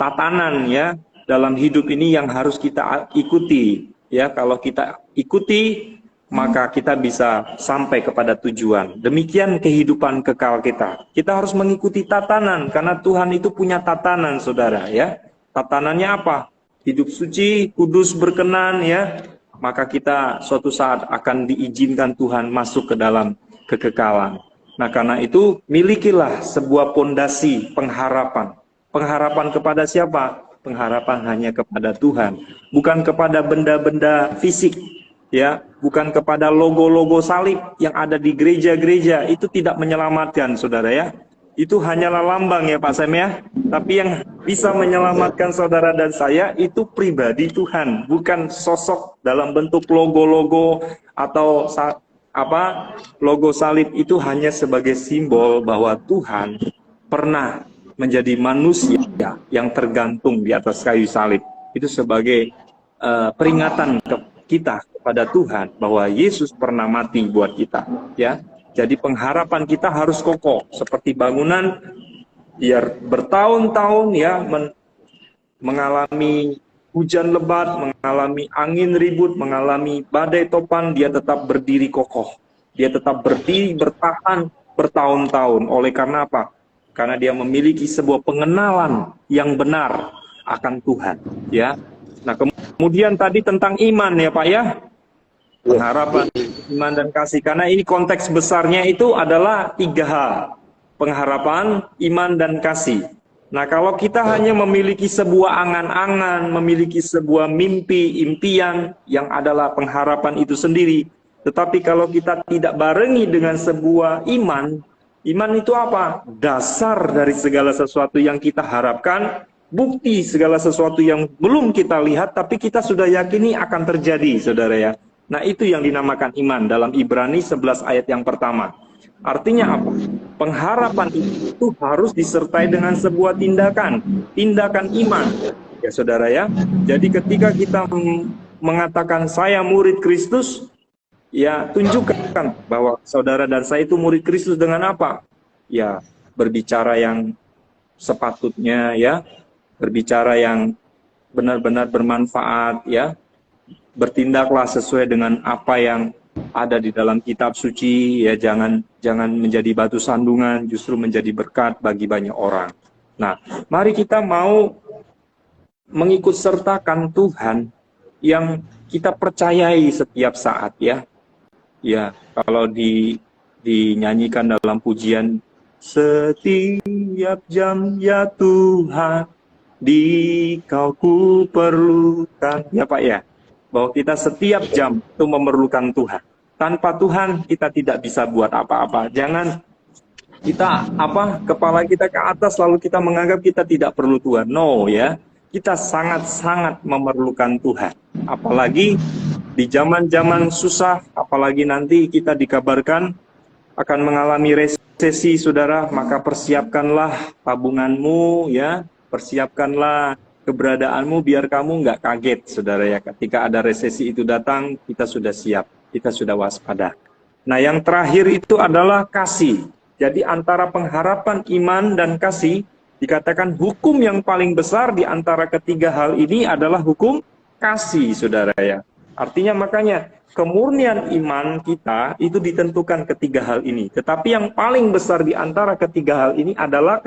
tatanan ya dalam hidup ini yang harus kita ikuti ya. Kalau kita ikuti maka kita bisa sampai kepada tujuan. Demikian kehidupan kekal kita. Kita harus mengikuti tatanan karena Tuhan itu punya tatanan saudara ya. Tatanannya apa? Hidup suci, kudus, berkenan ya. Maka kita suatu saat akan diizinkan Tuhan masuk ke dalam kekekalan. Nah, karena itu milikilah sebuah pondasi pengharapan. Pengharapan kepada siapa? Pengharapan hanya kepada Tuhan, bukan kepada benda-benda fisik, ya, bukan kepada logo-logo salib yang ada di gereja-gereja. Itu tidak menyelamatkan, saudara ya. Itu hanyalah lambang ya Pak Sam ya. Tapi yang bisa menyelamatkan saudara dan saya itu pribadi Tuhan, bukan sosok dalam bentuk logo-logo atau logo salib. Itu hanya sebagai simbol bahwa Tuhan pernah menjadi manusia yang tergantung di atas kayu salib. Itu sebagai peringatan kita kepada Tuhan bahwa Yesus pernah mati buat kita, ya. Jadi pengharapan kita harus kokoh seperti bangunan, biar bertahun-tahun ya mengalami hujan lebat, mengalami angin ribut, mengalami badai topan, dia tetap berdiri kokoh. Dia tetap berdiri bertahan bertahun-tahun. Oleh karena apa? Karena dia memiliki sebuah pengenalan yang benar akan Tuhan, ya. Nah, kemudian tadi tentang iman ya Pak ya. Pengharapan, iman dan kasih. Karena ini konteks besarnya itu adalah 3 hal. Pengharapan, iman dan kasih. Nah, kalau kita hanya memiliki sebuah angan-angan, memiliki sebuah mimpi, impian yang adalah pengharapan itu sendiri, tetapi kalau kita tidak barengi dengan sebuah iman, iman itu apa? Dasar dari segala sesuatu yang kita harapkan, bukti segala sesuatu yang belum kita lihat, tapi kita sudah yakini akan terjadi, saudara ya. Nah, itu yang dinamakan iman dalam Ibrani 11 ayat yang pertama. Artinya apa? Pengharapan itu harus disertai dengan sebuah tindakan iman, ya saudara ya. Jadi ketika kita mengatakan saya murid Kristus, ya tunjukkan bahwa saudara dan saya itu murid Kristus dengan apa? Ya, berbicara yang sepatutnya ya, berbicara yang benar-benar bermanfaat ya. Bertindaklah sesuai dengan apa yang ada di dalam kitab suci ya, jangan menjadi batu sandungan, justru menjadi berkat bagi banyak orang. Nah, mari kita mau mengikut sertakan Tuhan yang kita percayai setiap saat ya. Ya, kalau dinyanyikan dalam pujian setiap jam ya Tuhan di Kau ku perlukan ya Pak ya, bahwa kita setiap jam itu memerlukan Tuhan. Tanpa Tuhan kita tidak bisa buat apa-apa. Jangan kita kepala kita ke atas lalu kita menganggap kita tidak perlu Tuhan. No ya, kita sangat-sangat memerlukan Tuhan. Apalagi di zaman-zaman susah, apalagi nanti kita dikabarkan akan mengalami resesi, saudara, maka persiapkanlah tabunganmu ya, persiapkanlah keberadaanmu biar kamu nggak kaget, saudara ya. Ketika ada resesi itu datang, kita sudah siap, kita sudah waspada. Nah, yang terakhir itu adalah kasih. Jadi antara pengharapan, iman, dan kasih, dikatakan hukum yang paling besar di antara ketiga hal ini adalah hukum kasih, saudara ya. Artinya makanya kemurnian iman kita itu ditentukan ketiga hal ini. Tetapi yang paling besar di antara ketiga hal ini adalah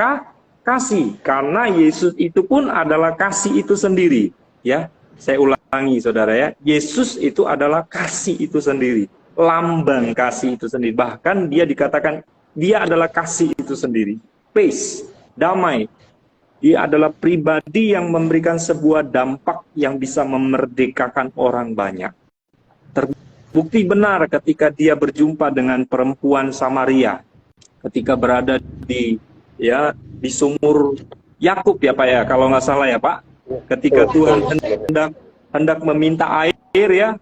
kasih, karena Yesus itu pun adalah kasih itu sendiri, ya. Saya ulangi, saudara ya, Yesus itu adalah kasih itu sendiri, lambang kasih itu sendiri. Bahkan dia dikatakan dia adalah kasih itu sendiri, peace, damai, Dia adalah pribadi yang memberikan sebuah dampak yang bisa memerdekakan orang banyak. Terbukti benar ketika dia berjumpa dengan perempuan Samaria, ketika berada di sumur Yakub ya Pak ya, kalau nggak salah ya Pak, ketika Tuhan hendak meminta air ya,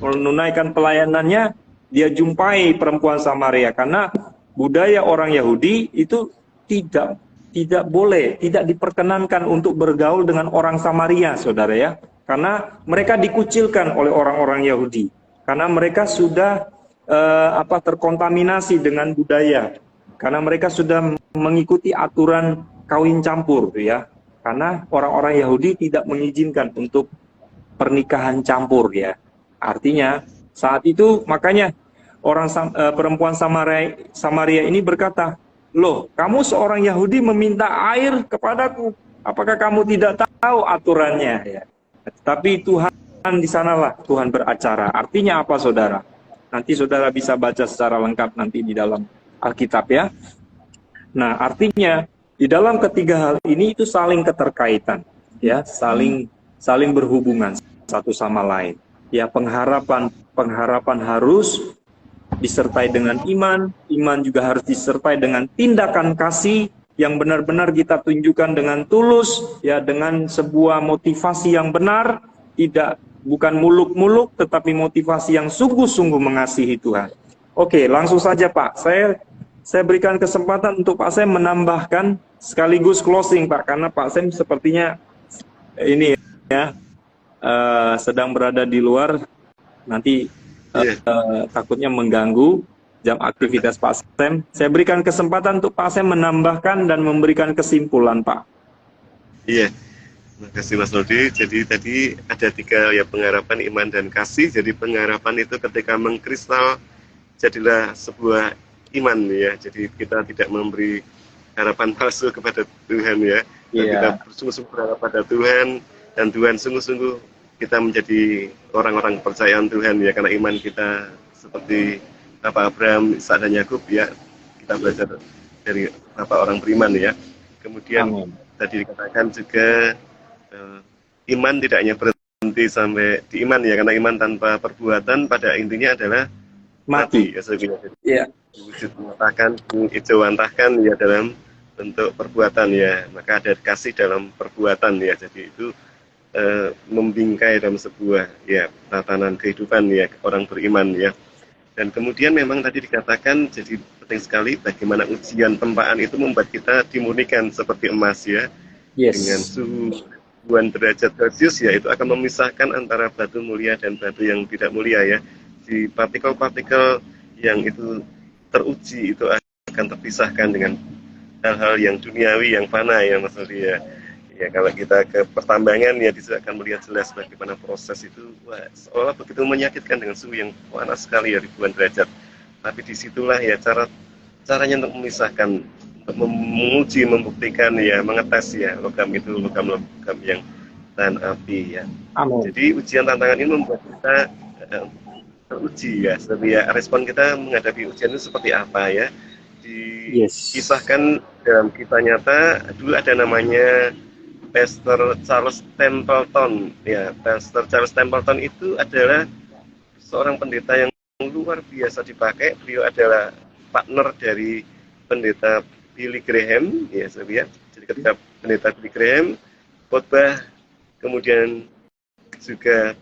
menunaikan pelayanannya, dia jumpai perempuan Samaria karena budaya orang Yahudi itu tidak boleh, tidak diperkenankan untuk bergaul dengan orang Samaria, saudara ya, karena mereka dikucilkan oleh orang-orang Yahudi, karena mereka sudah terkontaminasi dengan budaya, karena mereka sudah mengikuti aturan kawin campur, ya, karena orang-orang Yahudi tidak mengizinkan untuk pernikahan campur, ya. Artinya saat itu makanya perempuan Samaria ini berkata, loh, kamu seorang Yahudi meminta air kepadaku, apakah kamu tidak tahu aturannya? Ya. Tapi Tuhan di sanalah Tuhan beracara. Artinya apa, saudara? Nanti saudara bisa baca secara lengkap nanti di dalam Alkitab ya. Nah, artinya di dalam ketiga hal ini itu saling keterkaitan, ya, saling berhubungan satu sama lain. Ya, pengharapan harus disertai dengan iman, iman juga harus disertai dengan tindakan kasih yang benar-benar kita tunjukkan dengan tulus, ya, dengan sebuah motivasi yang benar, bukan muluk-muluk, tetapi motivasi yang sungguh-sungguh mengasihi Tuhan. Oke, langsung saja Pak, saya berikan kesempatan untuk Pak Sam menambahkan sekaligus closing Pak, karena Pak Sam sepertinya ini ya sedang berada di luar, nanti takutnya mengganggu jam aktivitas Pak Sam. Saya berikan kesempatan untuk Pak Sam menambahkan dan memberikan kesimpulan, Pak. Iya, terima kasih Mas Nodi. Jadi tadi ada 3 ya, pengharapan, iman, dan kasih. Jadi pengharapan itu ketika mengkristal jadilah sebuah iman ya. Jadi kita tidak memberi harapan palsu kepada Tuhan ya. Kita bersungguh-sungguh berharap pada Tuhan, dan Tuhan sungguh-sungguh kita menjadi orang-orang kepercayaan Tuhan ya, karena iman kita seperti Bapak Abraham, Ishak, dan Yakub ya, kita belajar dari Bapak orang beriman ya. Kemudian tadi dikatakan juga iman tidak hanya berhenti sampai di iman ya, karena iman tanpa perbuatan pada intinya adalah mati ya, wujud menyatakan, mengijawantahkan ya dalam bentuk perbuatan ya, maka ada kasih dalam perbuatan ya. Jadi itu membingkai dalam sebuah ya tatanan kehidupan ya orang beriman ya. Dan kemudian memang tadi dikatakan, jadi penting sekali bagaimana ujian tempaan itu membuat kita dimurnikan seperti emas ya, dengan suhu 2 derajat Celcius ya, itu akan memisahkan antara batu mulia dan batu yang tidak mulia ya. Di partikel-partikel yang itu teruji itu akan terpisahkan dengan hal-hal yang duniawi, yang fana ya Mas Aldi ya. Ya, kalau kita ke pertambangan ya, bisa akan melihat jelas bagaimana proses itu, seolah begitu menyakitkan dengan suhu yang panas sekali ya, ribuan derajat. Tapi disitulah ya caranya untuk memisahkan, untuk menguji, membuktikan ya, mengetes ya, logam itu logam yang tahan api ya. Amin. Jadi ujian tantangan ini membuat kita teruji ya, setiap respon kita menghadapi ujian itu seperti apa ya. Dikisahkan dalam kisah nyata, dulu ada namanya Pastor Charles Templeton ya. Pastor Charles Templeton itu adalah seorang pendeta yang luar biasa dipakai. Beliau adalah partner dari pendeta Billy Graham ya, saya. Jadi ketika pendeta Billy Graham khotbah, kemudian juga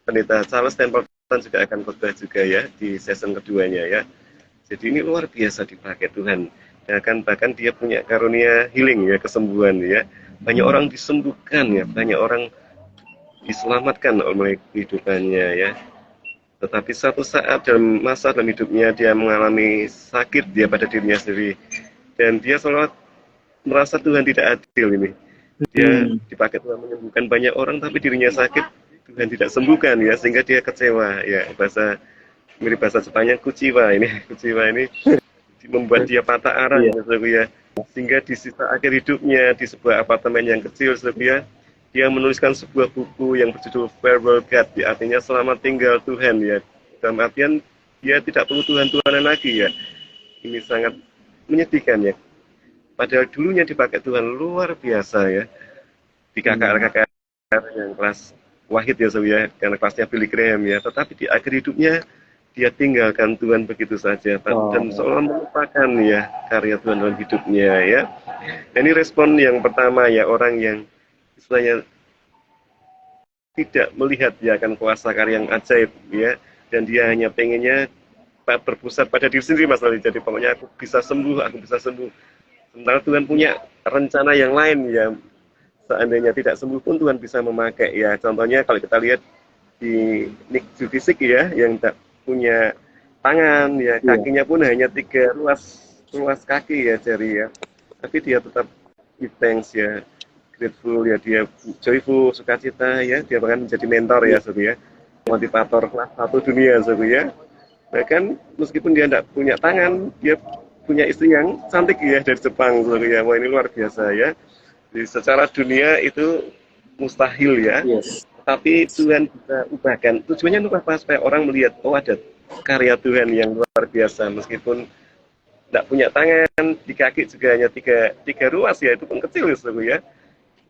pendeta Charles Templeton juga akan khotbah juga ya di season keduanya ya. Jadi ini luar biasa dipakai Tuhan. Bahkan dia punya karunia healing ya, kesembuhan ya. Banyak orang disembuhkan ya, banyak orang diselamatkan oleh kehidupannya ya. Tetapi satu saat dalam hidupnya dia mengalami sakit dia pada dirinya sendiri, dan dia selalu merasa Tuhan tidak adil ini. Dia dipakai Tuhan menyembuhkan banyak orang, tapi dirinya sakit, Tuhan tidak sembuhkan ya, sehingga dia kecewa ya. Mirip bahasa Jepangnya kuciwa ini membuat dia patah arang ya. Sehingga di sisa akhir hidupnya di sebuah apartemen yang kecil dia menuliskan sebuah buku yang berjudul Farewell God ya, artinya selamat tinggal Tuhan ya. Dalam artian dia tidak perlu Tuhan-Tuhanan lagi ya. Ini sangat menyedihkan ya. padahal dulunya dipakai Tuhan luar biasa ya. Di KKR yang kelas Wahid ya Sob ya, karena kelasnya Billy Graham ya, tetapi di akhir hidupnya dia tinggalkan Tuhan begitu saja dan seolah melupakan ya karya Tuhan dalam hidupnya ya. Dan ini respon yang pertama ya, orang yang istilahnya tidak melihat ya akan kuasa karya yang ajaib ya, dan dia hanya pengennya berpusat pada diri sendiri Mas Lali. Jadi pokoknya aku bisa sembuh, aku bisa sembuh. Sementara Tuhan punya rencana yang lain ya. Seandainya tidak sembuh pun Tuhan bisa memakai ya. Contohnya kalau kita lihat di Nick Vujicic ya, yang tak punya tangan ya, kakinya pun hanya 3 ruas kaki ya Jerry ya, tapi dia tetap give thanks ya, grateful ya, dia joyful, sukacita ya, dia bahkan menjadi mentor ya Sob ya, motivator kelas 1 dunia Sob ya. Bahkan meskipun dia tidak punya tangan, dia punya istri yang cantik ya dari Jepang Sob ya. Wah, ini luar biasa ya. Jadi secara dunia itu mustahil ya. Tapi Tuhan bisa ubahkan. Tujuannya untuk apa? Supaya orang melihat, oh ada karya Tuhan yang luar biasa. Meskipun tidak punya tangan, di kaki juga hanya tiga ruas ya, itu pun kecil ya.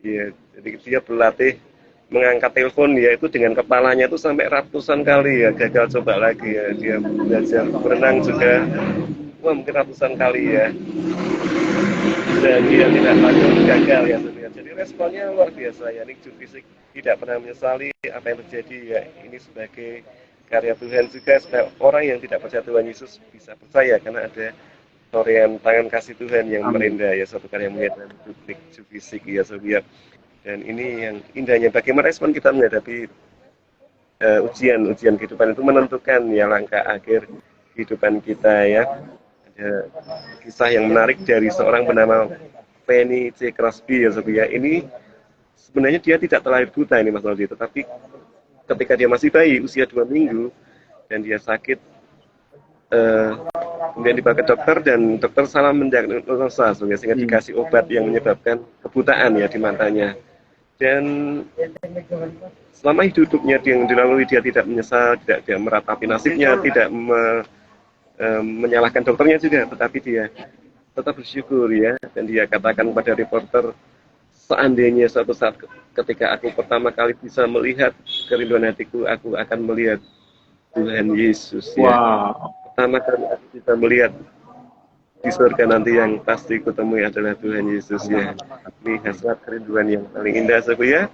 Ya, jadi dia berlatih mengangkat telepon ya, itu dengan kepalanya itu sampai ratusan kali ya, gagal coba lagi ya. Dia belajar berenang juga, wah mungkin ratusan kali ya. Dan dia tidak langsung gagal ya sebenarnya. Jadi responnya luar biasa ya. Nick Vujicic tidak pernah menyesali apa yang terjadi ya. Ini sebagai karya Tuhan juga supaya orang yang tidak percaya Tuhan Yesus bisa percaya, karena ada torean tangan kasih Tuhan yang merendah ya, suatu karya mulia dalam hidup Nick Vujicic ya Sobiak. Dan ini yang indahnya bagaimana respon kita menghadapi ujian kehidupan itu menentukan ya langkah akhir kehidupan kita ya. Ada kisah yang menarik dari seorang bernama Penny C. Crosby ya Sob ya. Ini sebenarnya dia tidak terlahir buta ini Mas Naldi, tetapi ketika dia masih bayi usia 2 minggu dan dia sakit, kemudian dibawa ke dokter dan dokter salah mendiagnosa sehingga dikasih obat yang menyebabkan kebutaan ya di matanya. Dan selama hidupnya yang dilalui dia tidak menyesal, tidak meratapi nasibnya, tidak menyalahkan dokternya juga, tetapi dia tetap bersyukur ya. Dan dia katakan pada reporter, seandainya suatu saat ketika aku pertama kali bisa melihat kerinduan hatiku, aku akan melihat Tuhan Yesus ya. Pertama kali aku bisa melihat di surga nanti, yang pasti kutemui adalah Tuhan Yesus ya. Ini hasrat kerinduan yang paling indah Sob ya.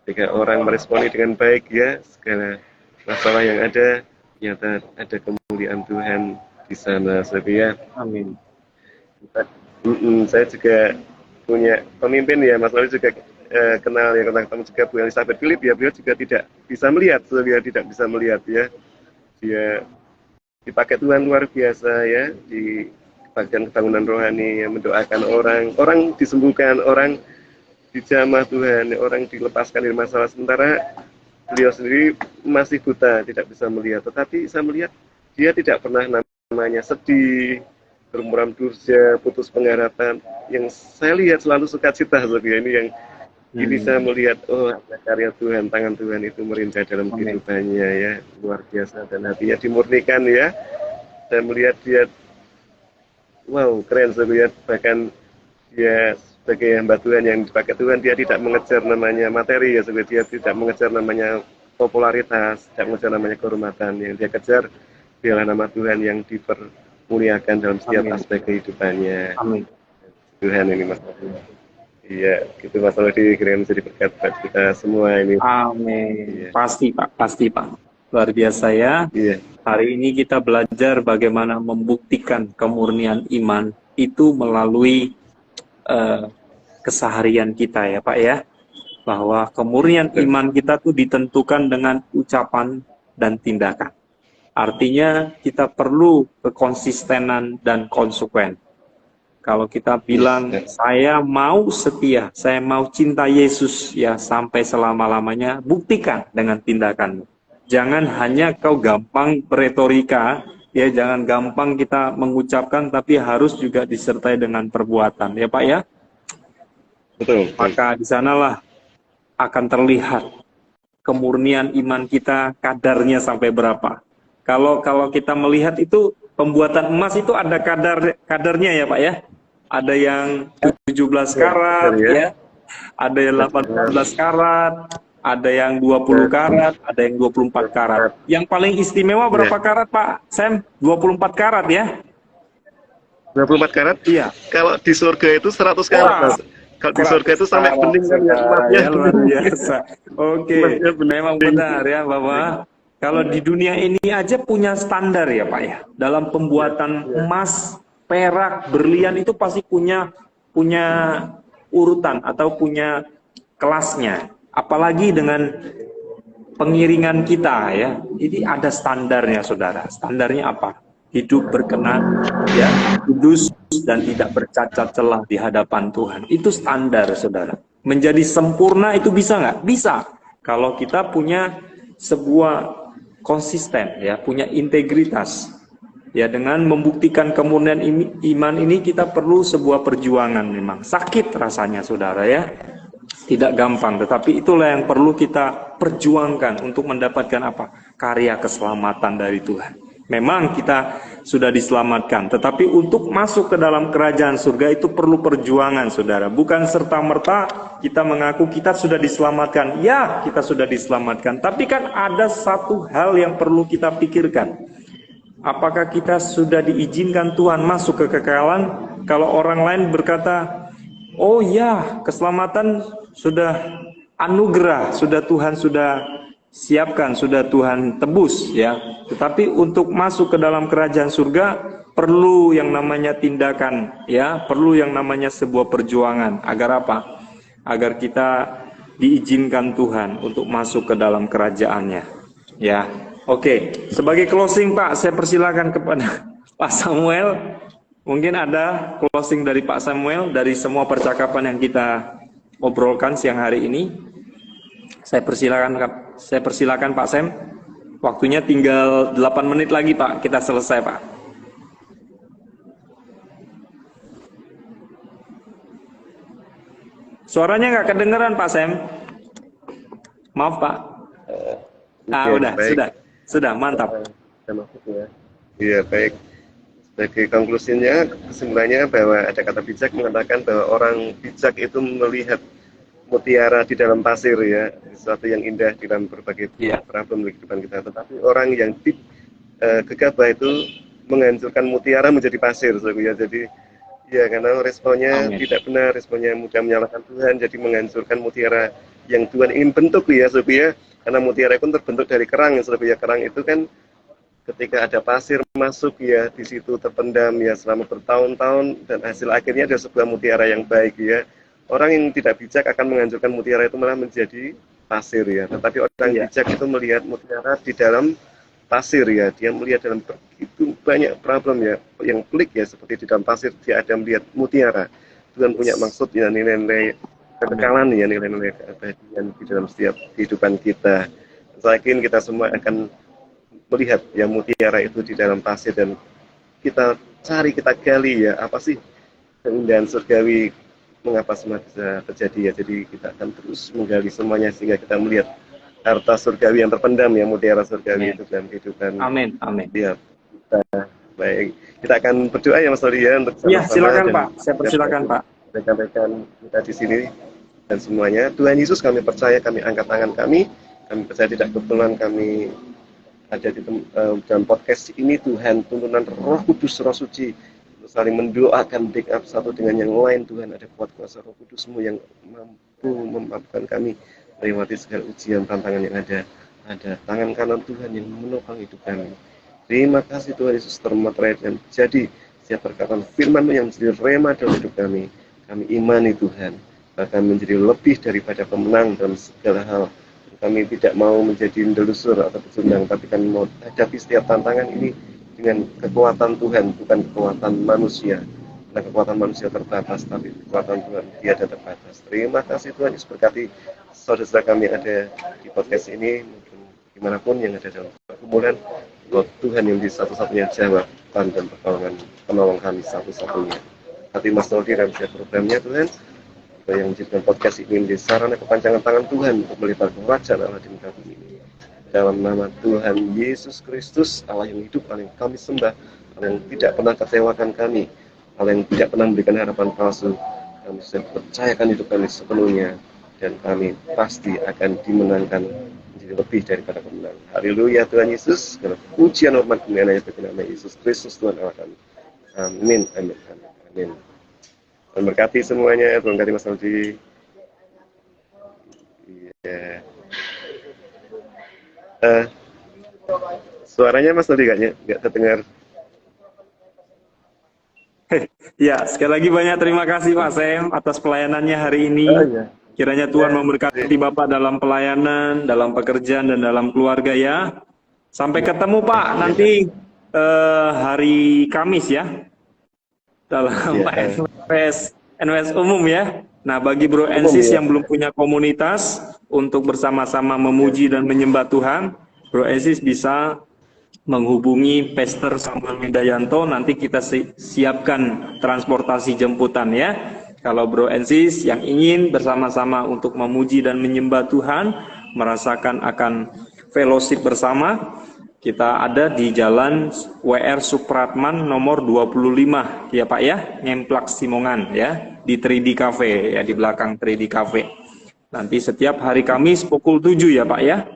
Ketika orang meresponi dengan baik ya, segala masalah yang ada ternyata ada kemuliaan Tuhan di sana Sob ya. Amin. Saya juga punya pemimpin ya, Mas Lali juga kenal ya, ketemu juga Bu Elizabeth Philip ya, beliau juga tidak bisa melihat, dia tidak bisa melihat ya. Dia dipakai Tuhan luar biasa ya, di bagian kebangunan rohani yang mendoakan orang disembuhkan, orang dijamah Tuhan, orang dilepaskan dari masalah. Sementara beliau sendiri masih buta, tidak bisa melihat, tetapi saya melihat dia tidak pernah namanya sedih, bermuram durja, putus pengharapan. Yang saya lihat selalu sukacita Sob ya. Ini yang ini saya melihat, oh ada karya Tuhan, tangan Tuhan itu merintah dalam kehidupannya ya, luar biasa, dan hatinya dimurnikan ya. Saya melihat dia, wow keren Sob ya. Bahkan dia sebagai hamba Tuhan yang dipakai Tuhan, dia tidak mengejar namanya materi ya Sob ya. Dia tidak mengejar namanya popularitas, tidak mengejar namanya kehormatan. Yang dia kejar adalah nama Tuhan yang dipermuliakan dalam setiap aspek kehidupannya. Amin. Tuhan ini Mas. Iya, gitu Mas Lodi, kira-kira menjadi berkat buat kita semua ini. Amin. Iya. Pasti Pak. Luar biasa ya. Iya. Hari ini kita belajar bagaimana membuktikan kemurnian iman itu melalui keseharian kita ya Pak ya. Bahwa kemurnian iman kita tuh ditentukan dengan ucapan dan tindakan. Artinya kita perlu kekonsistenan dan konsekuen. Kalau kita bilang saya mau setia, saya mau cinta Yesus ya sampai selama-lamanya, buktikan dengan tindakan. Jangan hanya kau gampang beretorika, ya jangan gampang kita mengucapkan, tapi harus juga disertai dengan perbuatan, ya Pak ya. Betul. Maka di sanalah akan terlihat kemurnian iman kita, kadarnya sampai berapa. Kalau kita melihat itu pembuatan emas itu ada kadarnya ya Pak ya. ada yang 17 Ya, karat, betul ya. ya, ada yang 18 karat, ada yang 20 karat, ada yang 24 karat. Yang paling istimewa berapa karat, Pak Sam? 24 karat ya? 24 karat. Iya. Kalau di surga itu 100 karat, Wah, Mas. Kalau di surga itu sampai bening kan ya, emasnya ya luar bening. biasa. Oke, Emasnya bening. memang benar ya Bapak. Kalau di dunia ini aja punya standar ya Pak ya. Dalam pembuatan emas, perak, berlian itu pasti punya punya urutan atau punya kelasnya. Apalagi dengan pengiringan kita ya. Ini ada standarnya Saudara. Standarnya apa? Hidup berkenan, ya, kudus dan tidak bercacat celah di hadapan Tuhan. Itu standar, Saudara. Menjadi sempurna itu bisa nggak? Bisa. Kalau kita punya sebuah konsisten, ya, punya integritas. Ya, dengan membuktikan kemurnian iman ini kita perlu sebuah perjuangan memang. Sakit rasanya, Saudara ya. Tidak gampang, tetapi itulah yang perlu kita perjuangkan untuk mendapatkan apa? Karya keselamatan dari Tuhan. Memang kita sudah diselamatkan, tetapi untuk masuk ke dalam kerajaan surga itu perlu perjuangan, Saudara. Bukan serta-merta kita mengaku kita sudah diselamatkan. Ya, kita sudah diselamatkan, tapi kan ada satu hal yang perlu kita pikirkan. Apakah kita sudah diizinkan Tuhan masuk ke kekekalan? Kalau orang lain berkata, oh ya, keselamatan sudah anugerah, sudah Tuhan sudah siapkan, sudah Tuhan tebus ya. Tetapi untuk masuk ke dalam kerajaan surga perlu yang namanya tindakan ya, perlu yang namanya sebuah perjuangan. Agar apa? Agar kita diizinkan Tuhan untuk masuk ke dalam kerajaannya. Ya. Oke, sebagai closing Pak, saya persilakan kepada Pak Samuel. Mungkin ada closing dari Pak Samuel dari semua percakapan yang kita obrolkan siang hari ini. Saya persilakan Pak Sam. Waktunya tinggal 8 menit lagi Pak, kita selesai Pak. Suaranya nggak kedengeran Pak Sam. Maaf Pak. Udah, baik. Sudah, mantap. Iya, baik. Sebagai konklusinya, kesimpulannya bahwa ada kata bijak mengatakan bahwa orang bijak itu melihat mutiara di dalam pasir ya, sesuatu yang indah di dalam berbagai problem di kehidupan kita. Tetapi orang yang gegabah itu menghancurkan mutiara menjadi pasir, ya. Jadi ya karena responnya tidak benar, responnya mudah menyalahkan Tuhan, jadi menghancurkan mutiara yang Tuhan ingin bentuk ya, ya. Karena mutiara itu terbentuk dari kerang, ya. Kerang itu kan ketika ada pasir masuk ya, di situ terpendam ya selama bertahun-tahun dan hasil akhirnya ada sebuah mutiara yang baik ya. Orang yang tidak bijak akan menghancurkan mutiara itu malah menjadi pasir ya. Tetapi orang bijak itu melihat mutiara di dalam pasir ya. Dia melihat dalam begitu banyak problem ya, yang pelik ya, seperti di dalam pasir dia ada melihat mutiara. Tuhan punya maksud ya, nilai-nilai kekekalan ya, nilai-nilai keabadian di dalam setiap kehidupan kita. Saya yakin kita semua akan melihat ya mutiara itu di dalam pasir dan kita cari, kita gali ya, apa sih keindahan surgawi, mengapa semua bisa terjadi ya. Jadi kita akan terus menggali semuanya sehingga kita melihat harta surgawi yang terpendam ya, mutiara surgawi itu dalam kehidupan. Amin. Ya, kita baik. Kita akan berdoa ya Mas Tori ya untuk sama-sama. Ya, silakan Pak. Saya persilakan Pak. Rekan-rekan kita di sini dan semuanya. Tuhan Yesus, kami percaya, kami angkat tangan kami percaya tidak kebetulan kami ada di dalam podcast ini Tuhan, tuntunan Roh Kudus, Roh Suci saling mendoakan, backup satu dengan yang lain. Tuhan, ada kuat kuasa Roh Kudus-Mu yang mampu memampukan kami melewati segala ujian, tantangan yang ada tangan kanan Tuhan yang menopang hidup kami. Terima kasih Tuhan Yesus, termaterai dan jadi setiap perkataan firman-Mu yang menjadi rema dalam hidup kami imani Tuhan, bahkan menjadi lebih daripada pemenang dalam segala hal. Kami tidak mau menjadi delusur atau pecundang, tapi kami mau hadapi setiap tantangan ini dengan kekuatan Tuhan, bukan kekuatan manusia. Karena kekuatan manusia terbatas, tapi kekuatan Tuhan tiada terbatas. Terima kasih Tuhan Yesus, berkati saudara-saudara kami yang ada di podcast ini, mungkin dimanapun yang ada dalam pergumulan. Tuhan yang di satu-satunya jawaban dan penolong kami satu-satunya. Hati Mas Noldi dan setiap programnya Tuhan, yang menjadikan podcast ini menjadi sarana kepanjangan tangan Tuhan untuk melipat kerajaan Allah di muka bumi ini. Dalam nama Tuhan Yesus Kristus, Allah yang hidup, Allah yang kami sembah, Allah yang tidak pernah kecewakan kami, hal yang tidak pernah memberikan harapan palsu. Kami sudah percayakan hidup kami sepenuhnya, dan kami pasti akan dimenangkan menjadi lebih daripada pemenang. Haleluya Tuhan Yesus, karena pujian hormat kemuliaan hanya bagi nama Yesus Kristus Tuhan Allah kami. Amin, amin, amin, amin. Tuhan berkati semuanya, Tuhan berkati Mas Aldi. Iya. Suaranya Mas Aldi nggak terdengar. Ya, sekali lagi banyak terima kasih Pak Sam atas pelayanannya hari ini. Oh, iya. Kiranya Tuhan memberkati Bapak dalam pelayanan, dalam pekerjaan, dan dalam keluarga ya. Sampai ketemu Pak nanti hari Kamis ya, dalam NWS umum ya. Nah, bagi Bro Ensis yang belum punya komunitas untuk bersama-sama memuji dan menyembah Tuhan, Bro Ensis bisa menghubungi Pastor Samuel Widayanto. Nanti kita siapkan transportasi jemputan ya. Kalau Bro Ensis yang ingin bersama-sama untuk memuji dan menyembah Tuhan, merasakan akan fellowship bersama, kita ada di Jalan WR Supratman nomor 25 ya Pak ya, Ngemplak Simongan ya, di 3D Cafe ya, di belakang 3D Cafe. Nanti setiap hari Kamis pukul 7 ya Pak ya.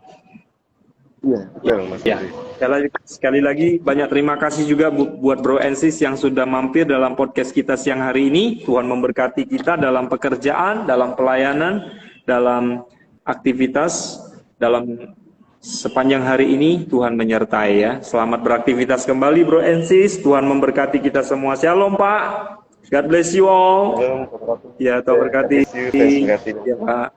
Iya, Mas Ya. Aldi. Sekali lagi banyak terima kasih juga buat Bro Ensis yang sudah mampir dalam podcast kita siang hari ini. Tuhan memberkati kita dalam pekerjaan, dalam pelayanan, dalam aktivitas, dalam sepanjang hari ini Tuhan menyertai ya. Selamat beraktivitas kembali Bro Ensis. Tuhan memberkati kita semua. Shalom Pak. God bless you all. Shalom, Ya, Tuhan berkati. God bless you, Tuhan berkati. Ya Pak.